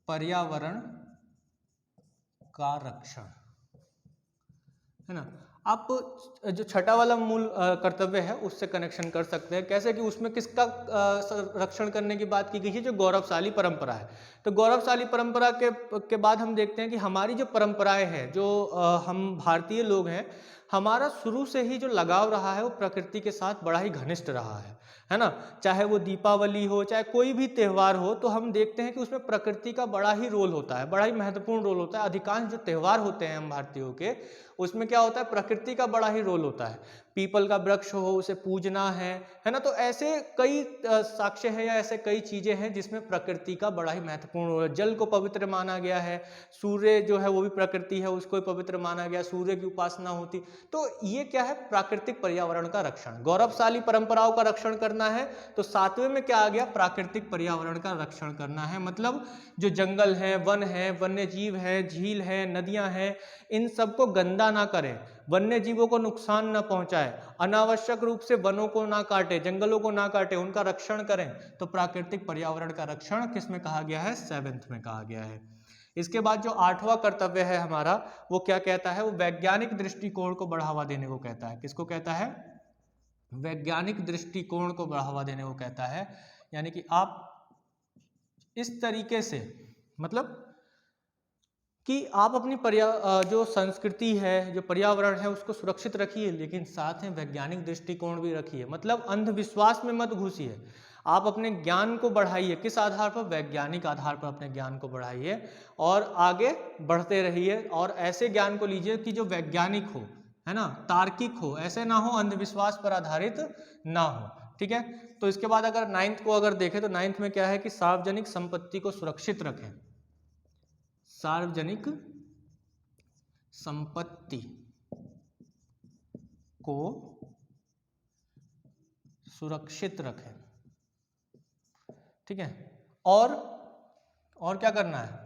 पर्यावरण का रक्षण, है ना। आप जो छठा वाला मूल कर्तव्य है उससे कनेक्शन कर सकते हैं। कैसे कि उसमें किसका रक्षण करने की बात की गई है, जो गौरवशाली परंपरा है। तो गौरवशाली परंपरा के बाद हम देखते हैं कि हमारी जो परंपराएं हैं, जो हम भारतीय लोग हैं, हमारा शुरू से ही जो लगाव रहा है वो प्रकृति के साथ बड़ा ही घनिष्ठ रहा है ना। चाहे वो दीपावली हो, चाहे कोई भी त्यौहार हो, तो हम देखते हैं कि उसमें प्रकृति का बड़ा ही रोल होता है, बड़ा ही महत्वपूर्ण रोल होता है। अधिकांश जो त्यौहार होते हैं हम भारतीयों के, उसमें क्या होता है, प्रकृति का बड़ा ही रोल होता है। पीपल का वृक्ष हो, उसे पूजना है ना। तो ऐसे कई साक्ष्य है या ऐसे कई चीजें हैं जिसमें प्रकृति का बड़ा ही महत्वपूर्ण रोल है। जल को पवित्र माना गया है, सूर्य जो है वो भी प्रकृति है, उसको पवित्र माना गया, सूर्य की उपासना होती। तो ये क्या है, प्राकृतिक पर्यावरण का रक्षण, गौरवशाली परंपराओं का रक्षण करना है। तो 7वें में क्या आ गया, प्राकृतिक पर्यावरण का रक्षण करना है। मतलब जो जंगल है, वन्य जीव है, झील है, नदियां हैं, इन सबको गंदा ना करें, वन्य जीवों को नुकसान ना पहुंचाए, अनावश्यक रूप से वनों को ना काटे, जंगलों को ना काटे, उनका रक्षण करें। तो प्राकृतिक पर्यावरण का रक्षण किसमें कहा गया है, 7th में कहा गया है। इसके बाद जो 8वां कर्तव्य है हमारा, वो क्या कहता है, वो वैज्ञानिक दृष्टिकोण को बढ़ावा देने को कहता है। किसको कहता है, वैज्ञानिक दृष्टिकोण को बढ़ावा देने को कहता है। यानी कि आप इस तरीके से, मतलब कि आप अपनी जो संस्कृति है, जो पर्यावरण है, उसको सुरक्षित रखिए, लेकिन साथ में वैज्ञानिक दृष्टिकोण भी रखिए। मतलब अंधविश्वास में मत घुसिए, आप अपने ज्ञान को बढ़ाइए। किस आधार पर, वैज्ञानिक आधार पर अपने ज्ञान को बढ़ाइए और आगे बढ़ते रहिए। और ऐसे ज्ञान को लीजिए कि जो वैज्ञानिक हो, है ना, तार्किक हो, ऐसे ना हो अंधविश्वास पर आधारित ना हो। ठीक है, तो इसके बाद अगर 9th को अगर देखें तो 9th में क्या है कि सार्वजनिक संपत्ति को सुरक्षित रखें। सार्वजनिक संपत्ति को सुरक्षित रखें। ठीक है, और क्या करना है,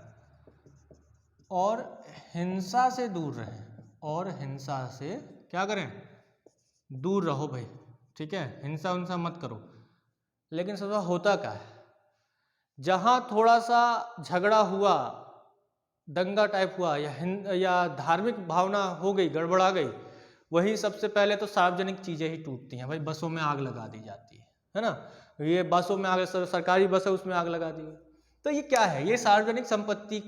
और हिंसा से दूर रहें, और हिंसा से क्या करें, दूर रहो भाई, ठीक है, हिंसा उनसा मत करो। लेकिन सब होता क्या है, जहाँ थोड़ा सा झगड़ा हुआ, दंगा टाइप हुआ, या धार्मिक भावना हो गई, गड़बड़ा गई, वही सबसे पहले तो सार्वजनिक चीज़ें ही टूटती हैं भाई। बसों में आग लगा दी जाती है ना, ये बसों में आग, सरकारी बस है उसमें आग लगा दी। तो ये क्या है, ये सार्वजनिक संपत्ति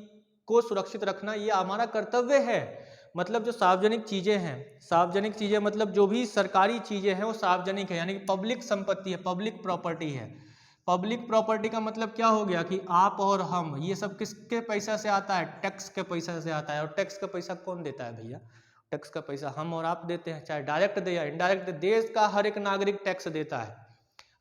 को सुरक्षित रखना ये हमारा कर्तव्य है। मतलब जो सार्वजनिक चीज़ें हैं, सार्वजनिक चीज़ें मतलब जो भी सरकारी चीज़ें हैं वो सार्वजनिक है, यानी कि पब्लिक संपत्ति है, पब्लिक प्रॉपर्टी है। पब्लिक प्रॉपर्टी का मतलब क्या हो गया कि आप और हम, ये सब किसके पैसा से आता है, टैक्स के पैसा से आता है। और टैक्स का पैसा कौन देता है भैया, टैक्स का पैसा हम और आप देते हैं, चाहे डायरेक्ट दे या इनडायरेक्ट। देश का हर एक नागरिक टैक्स देता है।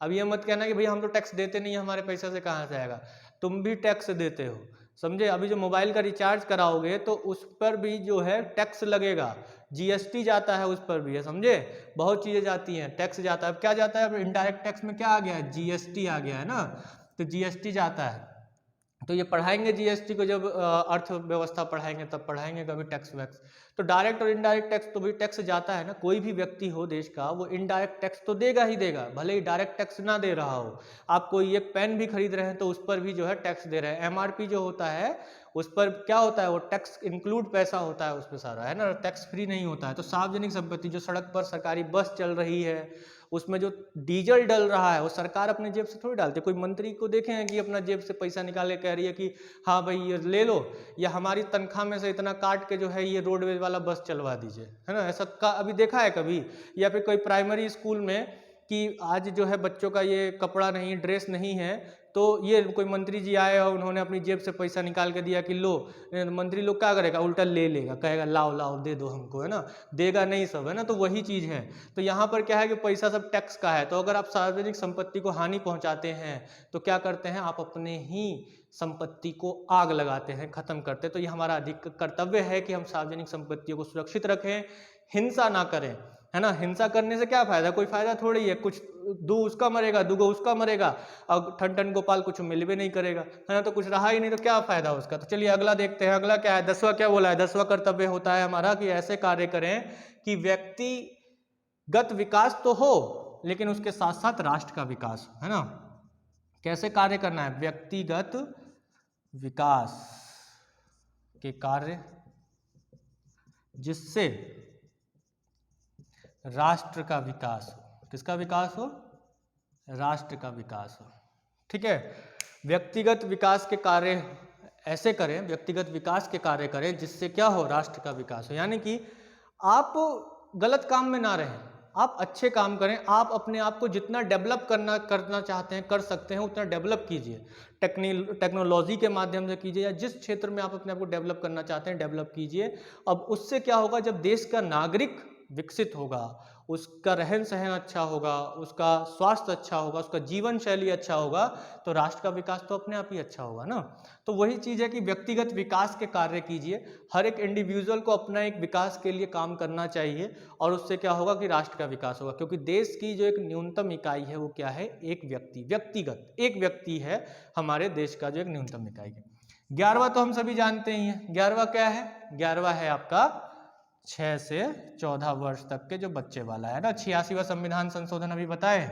अब ये मत कहना कि भैया हम तो टैक्स देते नहीं, हमारे पैसा से कहाँ से आएगा, तुम भी टैक्स देते हो, समझे। अभी जो मोबाइल का रिचार्ज कराओगे तो उस पर भी जो है टैक्स लगेगा, जीएसटी जाता है उस पर भी है, समझे। बहुत चीज़ें जाती हैं, टैक्स जाता है। अब क्या जाता है, अब इनडायरेक्ट टैक्स में क्या आ गया है, जीएसटी आ गया है ना, तो जीएसटी जाता है। तो ये पढ़ाएंगे जीएसटी को, जब अर्थव्यवस्था पढ़ाएंगे तब पढ़ाएंगे कभी टैक्स वैक्स। तो डायरेक्ट और इनडायरेक्ट टैक्स तो भी टैक्स जाता है ना। कोई भी व्यक्ति हो देश का, वो इनडायरेक्ट टैक्स तो देगा ही देगा, भले ही डायरेक्ट टैक्स ना दे रहा हो। आप कोई एक पेन भी खरीद रहे हैं तो उस पर भी जो है टैक्स दे रहे हैं। एमआरपी जो होता है उस पर क्या होता है, वो टैक्स इंक्लूड पैसा होता है उसमें सारा, है ना, टैक्स फ्री नहीं होता है। तो सार्वजनिक संपत्ति, जो सड़क पर सरकारी बस चल रही है उसमें जो डीजल डल रहा है वो सरकार अपने जेब से थोड़ी डालती है। कोई मंत्री को देखे हैं कि अपना जेब से पैसा निकाले कह रही है कि हाँ भाई ये ले लो, या हमारी तनख्वाह में से इतना काट के जो है ये रोडवेज वाला बस चलवा दीजिए, है ना, ऐसा का अभी देखा है कभी। या फिर कोई प्राइमरी स्कूल में कि आज जो है बच्चों का ये कपड़ा नहीं, ड्रेस नहीं है, तो ये कोई मंत्री जी आए और उन्होंने अपनी जेब से पैसा निकाल के दिया कि लो। मंत्री लोग क्या करेगा, उल्टा ले लेगा, कहेगा लाओ लाओ दे दो हमको, है ना, देगा नहीं सब, है ना। तो वही चीज़ है। तो यहाँ पर क्या है कि पैसा सब टैक्स का है। तो अगर आप सार्वजनिक संपत्ति को हानि पहुँचाते हैं तो क्या करते हैं, आप अपने ही संपत्ति को आग लगाते हैं, खत्म करते हैं। तो ये हमारा अधिक कर्तव्य है कि हम सार्वजनिक संपत्तियों को सुरक्षित रखें, हिंसा ना करें, है ना। हिंसा करने से क्या फायदा, कोई फायदा थोड़ी है। कुछ दू उसका मरेगा, दुगो उसका मरेगा, और ठन ठन गोपाल कुछ मिल भी नहीं करेगा, है ना, तो कुछ रहा ही नहीं, तो क्या फायदा उसका। तो चलिए अगला देखते हैं। अगला क्या है, 10वां क्या बोला है, 10वां कर्तव्य होता है हमारा कि ऐसे कार्य करें कि व्यक्तिगत विकास तो हो लेकिन उसके साथ साथ राष्ट्र का विकास हो, है ना। कैसे कार्य करना है, व्यक्तिगत विकास के कार्य जिससे राष्ट्र का विकास हो। किसका विकास हो, राष्ट्र का विकास हो, ठीक है। व्यक्तिगत विकास के कार्य ऐसे करें, व्यक्तिगत विकास के कार्य करें जिससे क्या हो, राष्ट्र का विकास हो। यानी कि आप गलत काम में ना रहें, आप अच्छे काम करें। आप अपने आप को जितना डेवलप करना चाहते हैं, कर सकते हैं, उतना डेवलप कीजिए। टेक्नोलॉजी के माध्यम से कीजिए, या जिस क्षेत्र में आप अपने आप को डेवलप करना चाहते हैं डेवलप कीजिए। अब उससे क्या होगा, जब देश का नागरिक विकसित होगा, उसका रहन सहन अच्छा होगा, उसका स्वास्थ्य अच्छा होगा, उसका जीवन शैली अच्छा होगा, तो राष्ट्र का विकास तो अपने आप ही अच्छा होगा ना। तो वही चीज़ है कि व्यक्तिगत विकास के कार्य कीजिए। हर एक इंडिविजुअल को अपना एक विकास के लिए काम करना चाहिए, और उससे क्या होगा कि राष्ट्र का विकास होगा। क्योंकि देश की जो एक न्यूनतम इकाई है वो क्या है, एक व्यक्ति, व्यक्तिगत एक व्यक्ति है हमारे देश का जो एक न्यूनतम इकाई है। 11वां तो हम सभी जानते ही हैं। 11वां क्या है, 11वां है आपका 6 से 14 वर्ष तक के जो बच्चे वाला है ना। 86वां संविधान संशोधन अभी बताए,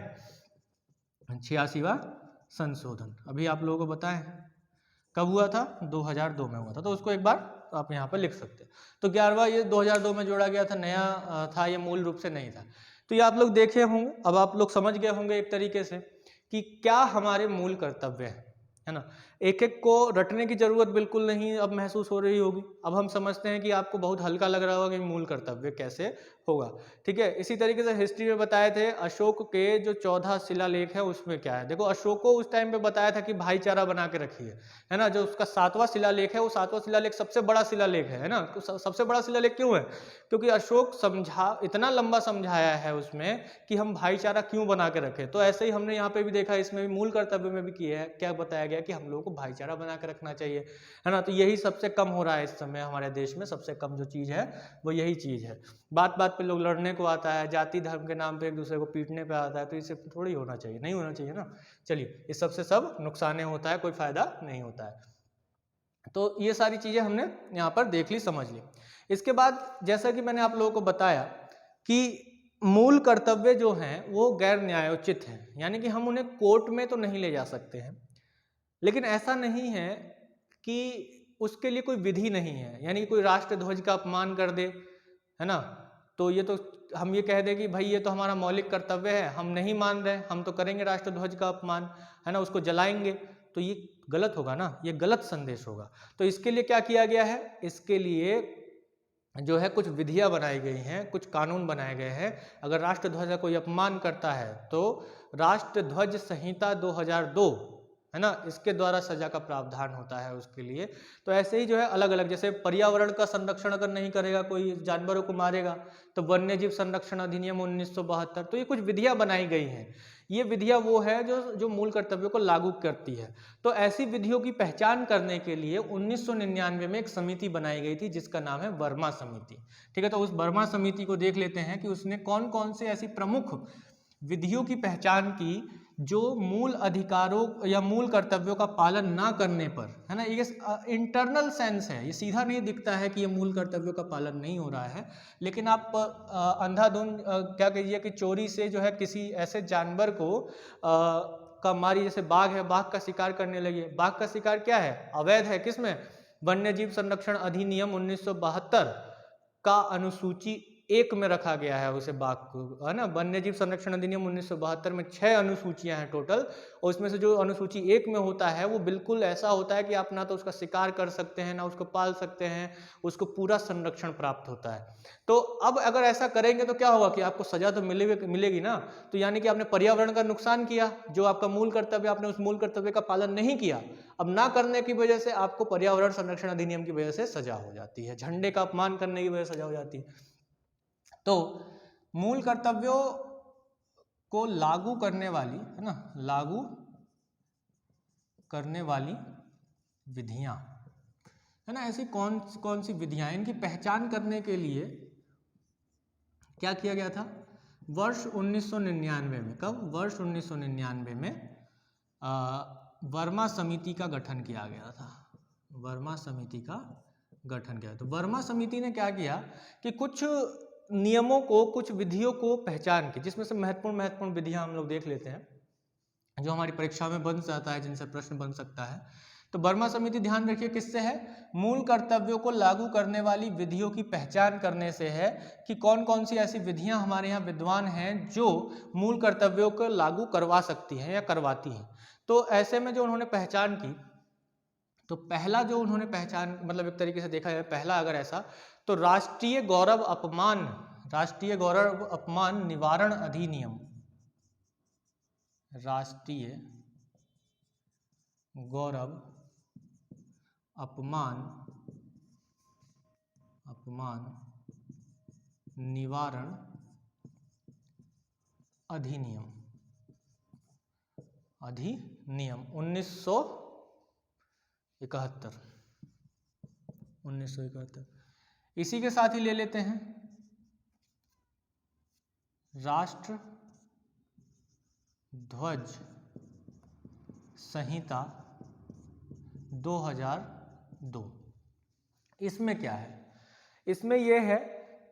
86वां संशोधन अभी आप लोगों को बताएं कब हुआ था, 2002 में हुआ था। तो उसको एक बार आप यहाँ पर लिख सकते हैं। तो 11वां ये 2002 में जोड़ा गया था, नया था ये, मूल रूप से नहीं था। तो ये आप लोग देखे होंगे, अब आप लोग समझ गए होंगे एक तरीके से कि क्या हमारे मूल कर्तव्य है ना। एक एक को रटने की जरूरत बिल्कुल नहीं अब महसूस हो रही होगी। अब हम समझते हैं कि आपको बहुत हल्का लग रहा होगा कि मूल कर्तव्य कैसे होगा, ठीक है। इसी तरीके से हिस्ट्री में बताए थे, अशोक के जो 14 शिलालेख है उसमें क्या है। देखो अशोक को उस टाइम पे बताया था कि भाईचारा बना के रखिए, है ना। जो उसका 7वां शिलालेख है, वो 7वां शिलालेख सबसे बड़ा शिलालेख है ना। सबसे बड़ा शिलालेख क्यों है, क्योंकि अशोक इतना लंबा समझाया है उसमें कि हम भाईचारा क्यों बना के रखें। तो ऐसे ही हमने यहाँ पे भी देखा, इसमें भी मूल कर्तव्य में भी किया है, क्या बताया गया कि हम लोगों को भाईचारा बना के रखना चाहिए, है ना। तो यही सबसे कम हो रहा है इस समय हमारे देश में, सबसे कम जो चीज़ है वो यही चीज़ है। बात बात पे लोग लड़ने को आता है, जाति धर्म के नाम पे एक दूसरे को पीटने पे आता है, तो इससे थोड़ी होना चाहिए, नहीं होना चाहिए ना। चलिए, इस सबसे सब नुकसान होता है, कोई फायदा नहीं होता है। तो ये सारी चीज़ें हमने यहाँ पर देख ली, समझ ली। इसके बाद जैसा कि मैंने आप लोगों को बताया कि मूल कर्तव्य जो हैं वो गैर न्यायोचित हैं, यानी कि हम उन्हें कोर्ट में तो नहीं ले जा सकते हैं, लेकिन ऐसा नहीं है कि उसके लिए कोई विधि नहीं है, यानी कि कोई राष्ट्र ध्वज का अपमान कर दे, है ना, तो ये तो हम ये कह दें कि भाई ये तो हमारा मौलिक कर्तव्य है, हम नहीं मान रहे, हम तो करेंगे राष्ट्र ध्वज का अपमान, है ना, उसको जलाएंगे, तो ये गलत होगा ना, ये गलत संदेश होगा। तो इसके लिए क्या किया गया है, इसके लिए जो है कुछ विधियां बनाई गई हैं, कुछ कानून बनाए गए हैं। अगर राष्ट्र ध्वज का कोई अपमान करता है तो राष्ट्र ध्वज संहिता 2002, है ना, इसके द्वारा सजा का प्रावधान होता है उसके लिए। तो ऐसे ही जो है अलग अलग, जैसे पर्यावरण का संरक्षण अगर नहीं करेगा, कोई जानवरों को मारेगा, तो वन्य जीव संरक्षण अधिनियम 1972, तो ये कुछ विधियां बनाई गई हैं। ये विधियां वो है जो मूल कर्तव्यों को लागू करती है। तो ऐसी विधियों की पहचान करने के लिए 1999 में एक समिति बनाई गई थी जिसका नाम है वर्मा समिति। ठीक है, तो उस वर्मा समिति को देख लेते हैं कि उसने कौन कौन से ऐसी प्रमुख विधियों की पहचान की जो मूल अधिकारों या मूल कर्तव्यों का पालन ना करने पर, है ना, ये इंटरनल सेंस है, ये सीधा नहीं दिखता है कि ये मूल कर्तव्यों का पालन नहीं हो रहा है, लेकिन आप अंधाधुंध क्या कहिए कि चोरी से जो है किसी ऐसे जानवर को का मारी, जैसे बाघ है, बाघ का शिकार करने लगे। बाघ का शिकार क्या है, अवैध है, किसमें, वन्य जीव संरक्षण अधिनियम 1972 का अनुसूची 1 में रखा गया है उसे, बाघ को, है ना। वन्य जीव संरक्षण अधिनियम 1972 में 6 अनुसूचियां हैं टोटल, और उसमें से जो अनुसूची 1 में होता है वो बिल्कुल ऐसा होता है कि आप ना तो उसका शिकार कर सकते हैं, ना उसको पाल सकते हैं, उसको पूरा संरक्षण प्राप्त होता है। तो अब अगर ऐसा करेंगे तो क्या होगा कि आपको सजा तो मिलेगी ना, तो यानी कि आपने पर्यावरण का नुकसान किया, जो आपका मूल कर्तव्य, आपने उस मूल कर्तव्य का पालन नहीं किया। अब ना करने की वजह से आपको पर्यावरण संरक्षण अधिनियम की वजह से सजा हो जाती है, झंडे का अपमान करने की वजह से सजा हो जाती है। तो मूल कर्तव्यों को लागू करने वाली, है ना, लागू करने वाली विधियां, है ना, ऐसी कौन कौन सी विधियां, इनकी पहचान करने के लिए क्या किया गया था वर्ष 1999 में। कब, वर्ष 1999 में वर्मा समिति का गठन किया गया था। वर्मा समिति का गठन किया। तो वर्मा समिति ने क्या किया कि कुछ नियमों को, कुछ विधियों को पहचान की, जिसमें से महत्वपूर्ण विधियां हम लोग देख लेते हैं जो हमारी परीक्षा में बन जाता है, जिनसे प्रश्न बन सकता है। तो वर्मा समिति, ध्यान रखिए, किससे है, मूल कर्तव्यों को लागू करने वाली विधियों की पहचान करने से है कि कौन कौन सी ऐसी विधियां हमारे यहाँ विद्वान हैं जो मूल कर्तव्यों को लागू करवा सकती हैं या करवाती हैं। तो ऐसे में जो उन्होंने पहचान की, तो पहला जो उन्होंने पहचान, मतलब एक तरीके से देखा जाए पहला अगर ऐसा, तो राष्ट्रीय गौरव अपमान निवारण अधिनियम, राष्ट्रीय गौरव अपमान निवारण अधिनियम 1971। इसी के साथ ही ले लेते हैं राष्ट्र ध्वज संहिता 2002। इसमें क्या है, इसमें यह है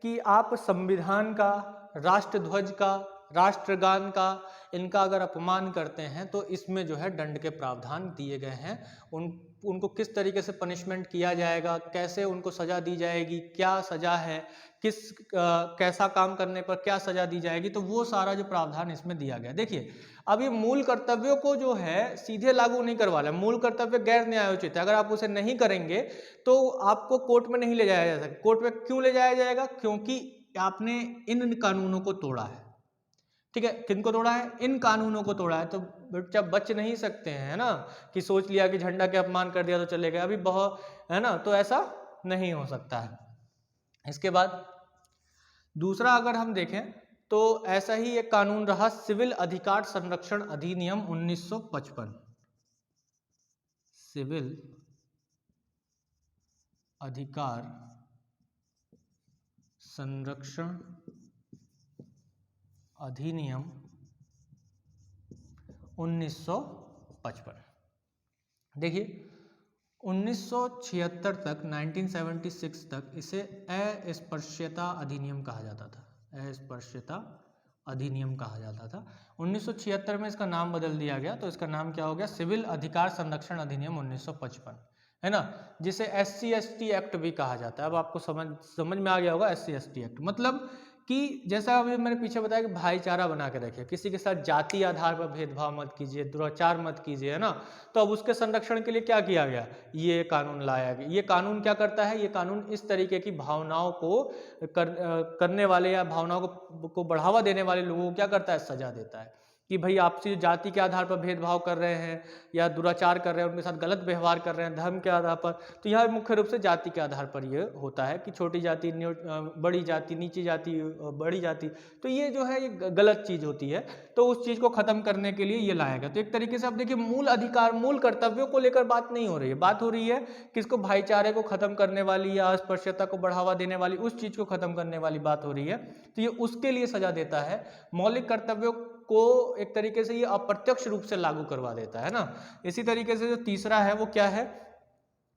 कि आप संविधान का, राष्ट्र ध्वज का, राष्ट्रगान का, इनका अगर अपमान करते हैं तो इसमें जो है दंड के प्रावधान दिए गए हैं। उनको किस तरीके से पनिशमेंट किया जाएगा, कैसे उनको सजा दी जाएगी, क्या सजा है, कैसा काम करने पर क्या सजा दी जाएगी, तो वो सारा जो प्रावधान इसमें दिया गया। देखिए, अब ये मूल कर्तव्यों को जो है सीधे लागू नहीं करवा रहा है, मूल कर्तव्य गैर न्यायोचित है, अगर आप उसे नहीं करेंगे तो आपको कोर्ट में नहीं ले जाया जा सकता। कोर्ट में क्यों ले जाया जाएगा, क्योंकि आपने इन कानूनों को तोड़ा है। ठीक है, किनको तोड़ा है, इन कानूनों को तोड़ा है। तो बच्चा बच नहीं सकते हैं, है ना, कि सोच लिया कि झंडा के अपमान कर दिया तो चलेगा, अभी बहुत, है ना, तो ऐसा नहीं हो सकता है। इसके बाद दूसरा अगर हम देखें तो ऐसा ही एक कानून रहा सिविल अधिकार संरक्षण अधिनियम 1955। सिविल अधिकार संरक्षण अधिनियम 1955। देखिए 1976 तक, 1976 तक इसे अस्पृश्यता अधिनियम कहा जाता था। अस्पृश्यता अधिनियम कहा जाता था। 1976 में इसका नाम बदल दिया गया, तो इसका नाम क्या हो गया, सिविल अधिकार संरक्षण अधिनियम 1955, है ना, जिसे SC/ST एक्ट भी कहा जाता है। अब आपको समझ में आ गया होगा SC/ST एक्ट मतलब कि जैसा अभी मैंने पीछे बताया कि भाईचारा बना के रखे, किसी के साथ जाति आधार पर भेदभाव मत कीजिए, दुराचार मत कीजिए, है ना। तो अब उसके संरक्षण के लिए क्या किया गया, ये कानून लाया गया। ये कानून क्या करता है, ये कानून इस तरीके की भावनाओं को करने वाले या भावनाओं को बढ़ावा देने वाले लोगों को क्या करता है, सजा देता है कि भाई आपसी जाति के आधार पर भेदभाव कर रहे हैं या दुराचार कर रहे हैं, उनके साथ गलत व्यवहार कर रहे हैं धर्म के आधार पर, तो यह मुख्य रूप से जाति के आधार पर ये होता है कि छोटी जाति, बड़ी जाति, नीची जाति, बड़ी जाति, तो ये जो है ये गलत चीज़ होती है। तो उस चीज़ को खत्म करने के लिए ये लाया गया। तो एक तरीके से आप देखिए मूल अधिकार, मूल कर्तव्यों को लेकर बात नहीं हो रही है, बात हो रही है किसको, भाईचारे को खत्म करने वाली या अस्पृश्यता को बढ़ावा देने वाली उस चीज़ को खत्म करने वाली बात हो रही है। तो ये उसके लिए सजा देता है, मौलिक कर्तव्यों को एक तरीके से ये अप्रत्यक्ष रूप से लागू करवा देता है ना। इसी तरीके से जो तीसरा है वो क्या है,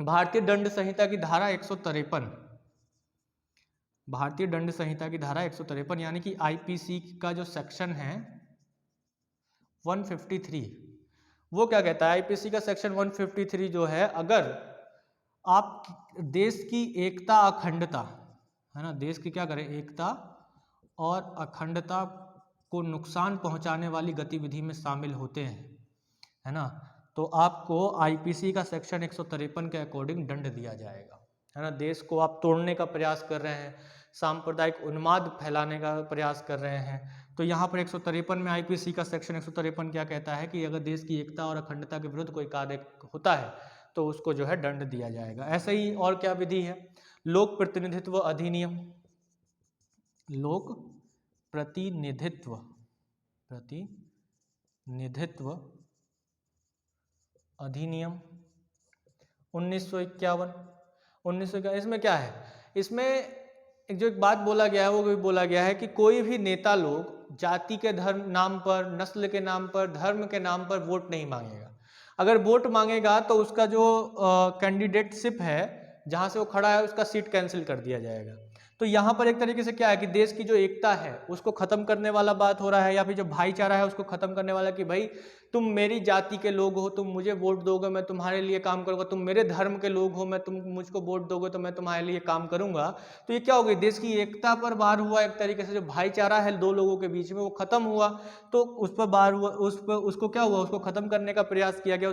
भारतीय दंड संहिता की धारा 153, भारतीय दंड संहिता की धारा 153 यानी कि IPC का जो सेक्शन है 153, वो क्या कहता है, IPC का सेक्शन 153 जो है, अगर आप देश की एकता अखंडता, है ना, देश की क्या करें, एकता और अखंडता को नुकसान पहुंचाने वाली गतिविधि में शामिल होते हैं, है ना, तो आपको IPC का सेक्शन 153 के अकॉर्डिंग दंड दिया जाएगा, है ना। देश को आप तोड़ने का प्रयास कर रहे हैं, सांप्रदायिक उन्माद फैलाने का प्रयास कर रहे हैं, तो यहाँ पर 153 में IPC का सेक्शन 153 क्या कहता है कि अगर देश की एकता और अखंडता के विरुद्ध कोई कार्य होता है तो उसको जो है दंड दिया जाएगा। ऐसे ही और क्या विधि है, लोक प्रतिनिधित्व अधिनियम, लोक प्रतिनिधित्व अधिनियम 1951। इसमें क्या है, इसमें जो एक बात बोला गया है वो भी बोला गया है कि कोई भी नेता लोग जाति के धर्म नाम पर, नस्ल के नाम पर, धर्म के नाम पर वोट नहीं मांगेगा। अगर वोट मांगेगा तो उसका जो कैंडिडेटशिप है जहां से वो खड़ा है उसका सीट कैंसिल कर दिया जाएगा। तो यहाँ पर एक तरीके से क्या है कि देश की जो एकता है उसको खत्म करने वाला बात हो रहा है, या फिर जो भाईचारा है उसको खत्म करने वाला कि भाई तुम मेरी जाति के लोग हो, तुम मुझे वोट दोगे, मैं तुम्हारे लिए काम करूंगा, तुम मेरे धर्म के लोग हो, तुम मुझको वोट दोगे तो मैं तुम्हारे लिए काम करूंगा। तो ये क्या हो गई, देश की एकता पर वार हुआ, एक तरीके से जो भाईचारा है दो लोगों के बीच में वो खत्म हुआ, तो उस पर वार हुआ, उसको क्या हुआ, उसको खत्म करने का प्रयास किया गया,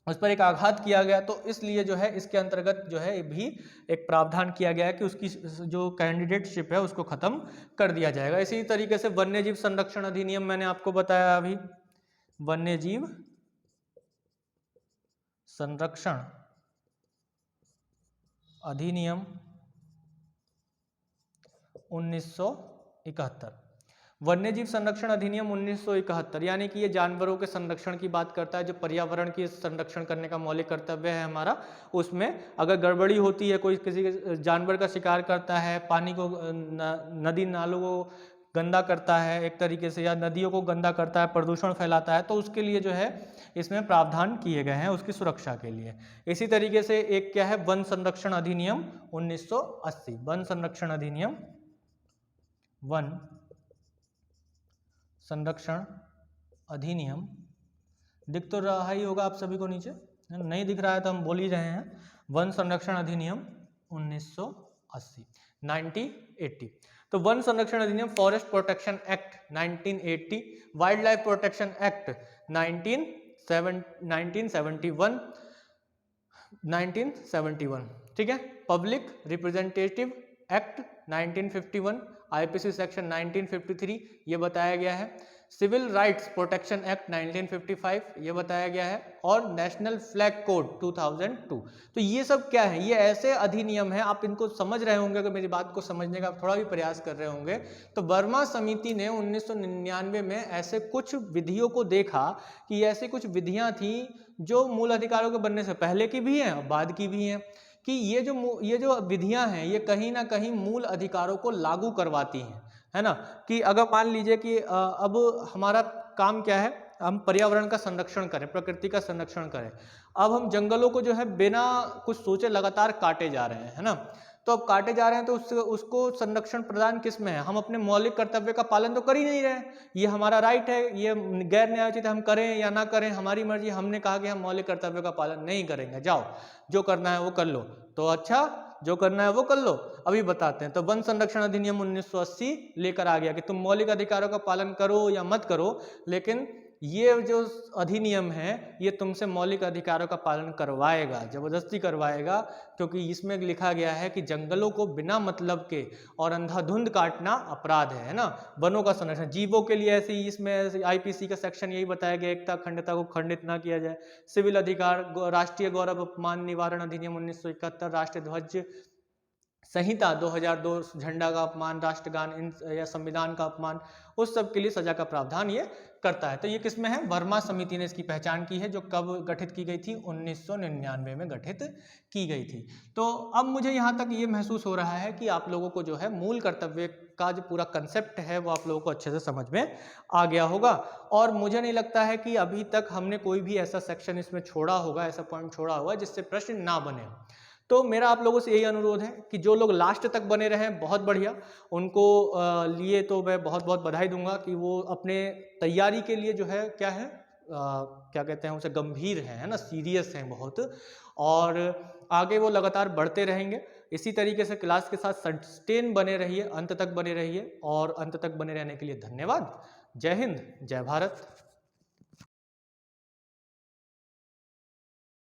उस पर एक आघात किया गया। तो इसलिए जो है इसके अंतर्गत जो है भी एक प्रावधान किया गया है कि उसकी जो कैंडिडेटशिप है उसको खत्म कर दिया जाएगा। इसी तरीके से वन्यजीव संरक्षण अधिनियम मैंने आपको बताया अभी, वन्यजीव संरक्षण अधिनियम 1971, वन्यजीव संरक्षण अधिनियम 1971 यानी कि ये जानवरों के संरक्षण की बात करता है, जो पर्यावरण की संरक्षण करने का मौलिक कर्तव्य है हमारा। उसमें अगर गड़बड़ी होती है, कोई किसी जानवर का शिकार करता है, पानी को नदी नालों को गंदा करता है एक तरीके से, या नदियों को गंदा करता है, प्रदूषण फैलाता है, तो उसके लिए जो है इसमें प्रावधान किए गए हैं उसकी सुरक्षा के लिए। इसी तरीके से एक क्या है, वन संरक्षण अधिनियम 1980, वन संरक्षण अधिनियम, वन संरक्षण अधिनियम, दिख तो रहा ही होगा आप सभी को नीचे, नहीं दिख रहा है तो हम बोल ही रहे हैं, वन संरक्षण अधिनियम 1980, 1980। तो वन संरक्षण अधिनियम, forest protection act 1980, wild life protection act 1971, ठीक है, public representative act 1951, IPC section 1953 ये बताया गया है, सिविल राइट्स प्रोटेक्शन एक्ट 1955 ये बताया गया है, और नेशनल फ्लैग कोड 2002। तो ये सब क्या है, ये ऐसे अधिनियम है, आप इनको समझ रहे होंगे, अगर मेरी बात को समझने का आप थोड़ा भी प्रयास कर रहे होंगे। तो वर्मा समिति ने 1999 में ऐसे कुछ विधियों को देखा कि ऐसी कुछ विधियां थी जो मूल अधिकारों के बनने से पहले की भी हैं और बाद की भी हैं, कि ये जो विधियां हैं ये कहीं ना कहीं मूल अधिकारों को लागू करवाती हैं, है ना। कि अगर मान लीजिए कि अब हमारा काम क्या है, हम पर्यावरण का संरक्षण करें, प्रकृति का संरक्षण करें, अब हम जंगलों को जो है बिना कुछ सोचे लगातार काटे जा रहे हैं, है ना। तो अब काटे जा रहे हैं तो उसको संरक्षण प्रदान किस में है? हम अपने मौलिक कर्तव्य का पालन तो कर ही नहीं रहे हैं। ये हमारा राइट है, ये गैर न्यायोचित हम करें या ना करें हमारी मर्जी। हमने कहा कि हम मौलिक कर्तव्य का पालन नहीं करेंगे, जाओ जो करना है वो कर लो। तो अच्छा, जो करना है वो कर लो। अभी बताते हैं। तो वन संरक्षण अधिनियम 1980 लेकर आ गया कि तुम मौलिक अधिकारों का पालन करो या मत करो, लेकिन ये जो अधिनियम है ये तुमसे मौलिक अधिकारों का पालन करवाएगा, जबरदस्ती करवाएगा, क्योंकि इसमें लिखा गया है कि जंगलों को बिना मतलब के और अंधाधुंध काटना अपराध है ना। वनों का संरक्षण, जीवों के लिए ऐसे ही इसमें आईपीसी का सेक्शन यही बताया गया, एकता अखंडता को खंडित ना किया जाए। सिविल अधिकार, राष्ट्रीय गौरव अपमान निवारण अधिनियम 1971, राष्ट्रीय ध्वज संहिता 2002, झंडा का अपमान, राष्ट्रगान या संविधान का अपमान, उस सब के लिए सजा का प्रावधान ये करता है। तो ये किसमें है? वर्मा समिति ने इसकी पहचान की है, जो कब गठित की गई थी? 1999 में गठित की गई थी। तो अब मुझे यहाँ तक ये महसूस हो रहा है कि आप लोगों को जो है मूल कर्तव्य का जो पूरा कंसेप्ट है वो आप लोगों को अच्छे से समझ में आ गया होगा। और मुझे नहीं लगता है कि अभी तक हमने कोई भी ऐसा सेक्शन इसमें छोड़ा होगा, ऐसा पॉइंट छोड़ा होगा जिससे प्रश्न ना बने। तो मेरा आप लोगों से यही अनुरोध है कि जो लोग लास्ट तक बने रहे हैं बहुत बढ़िया, उनको लिए तो मैं बहुत बहुत बधाई दूंगा कि वो अपने तैयारी के लिए जो है क्या है, क्या कहते हैं उसे, गंभीर है ना, सीरियस हैं बहुत, और आगे वो लगातार बढ़ते रहेंगे। इसी तरीके से क्लास के साथ सस्टेन बने रहिए, अंत तक बने रहिए, और अंत तक बने रहने के लिए धन्यवाद। जय हिंद, जय भारत।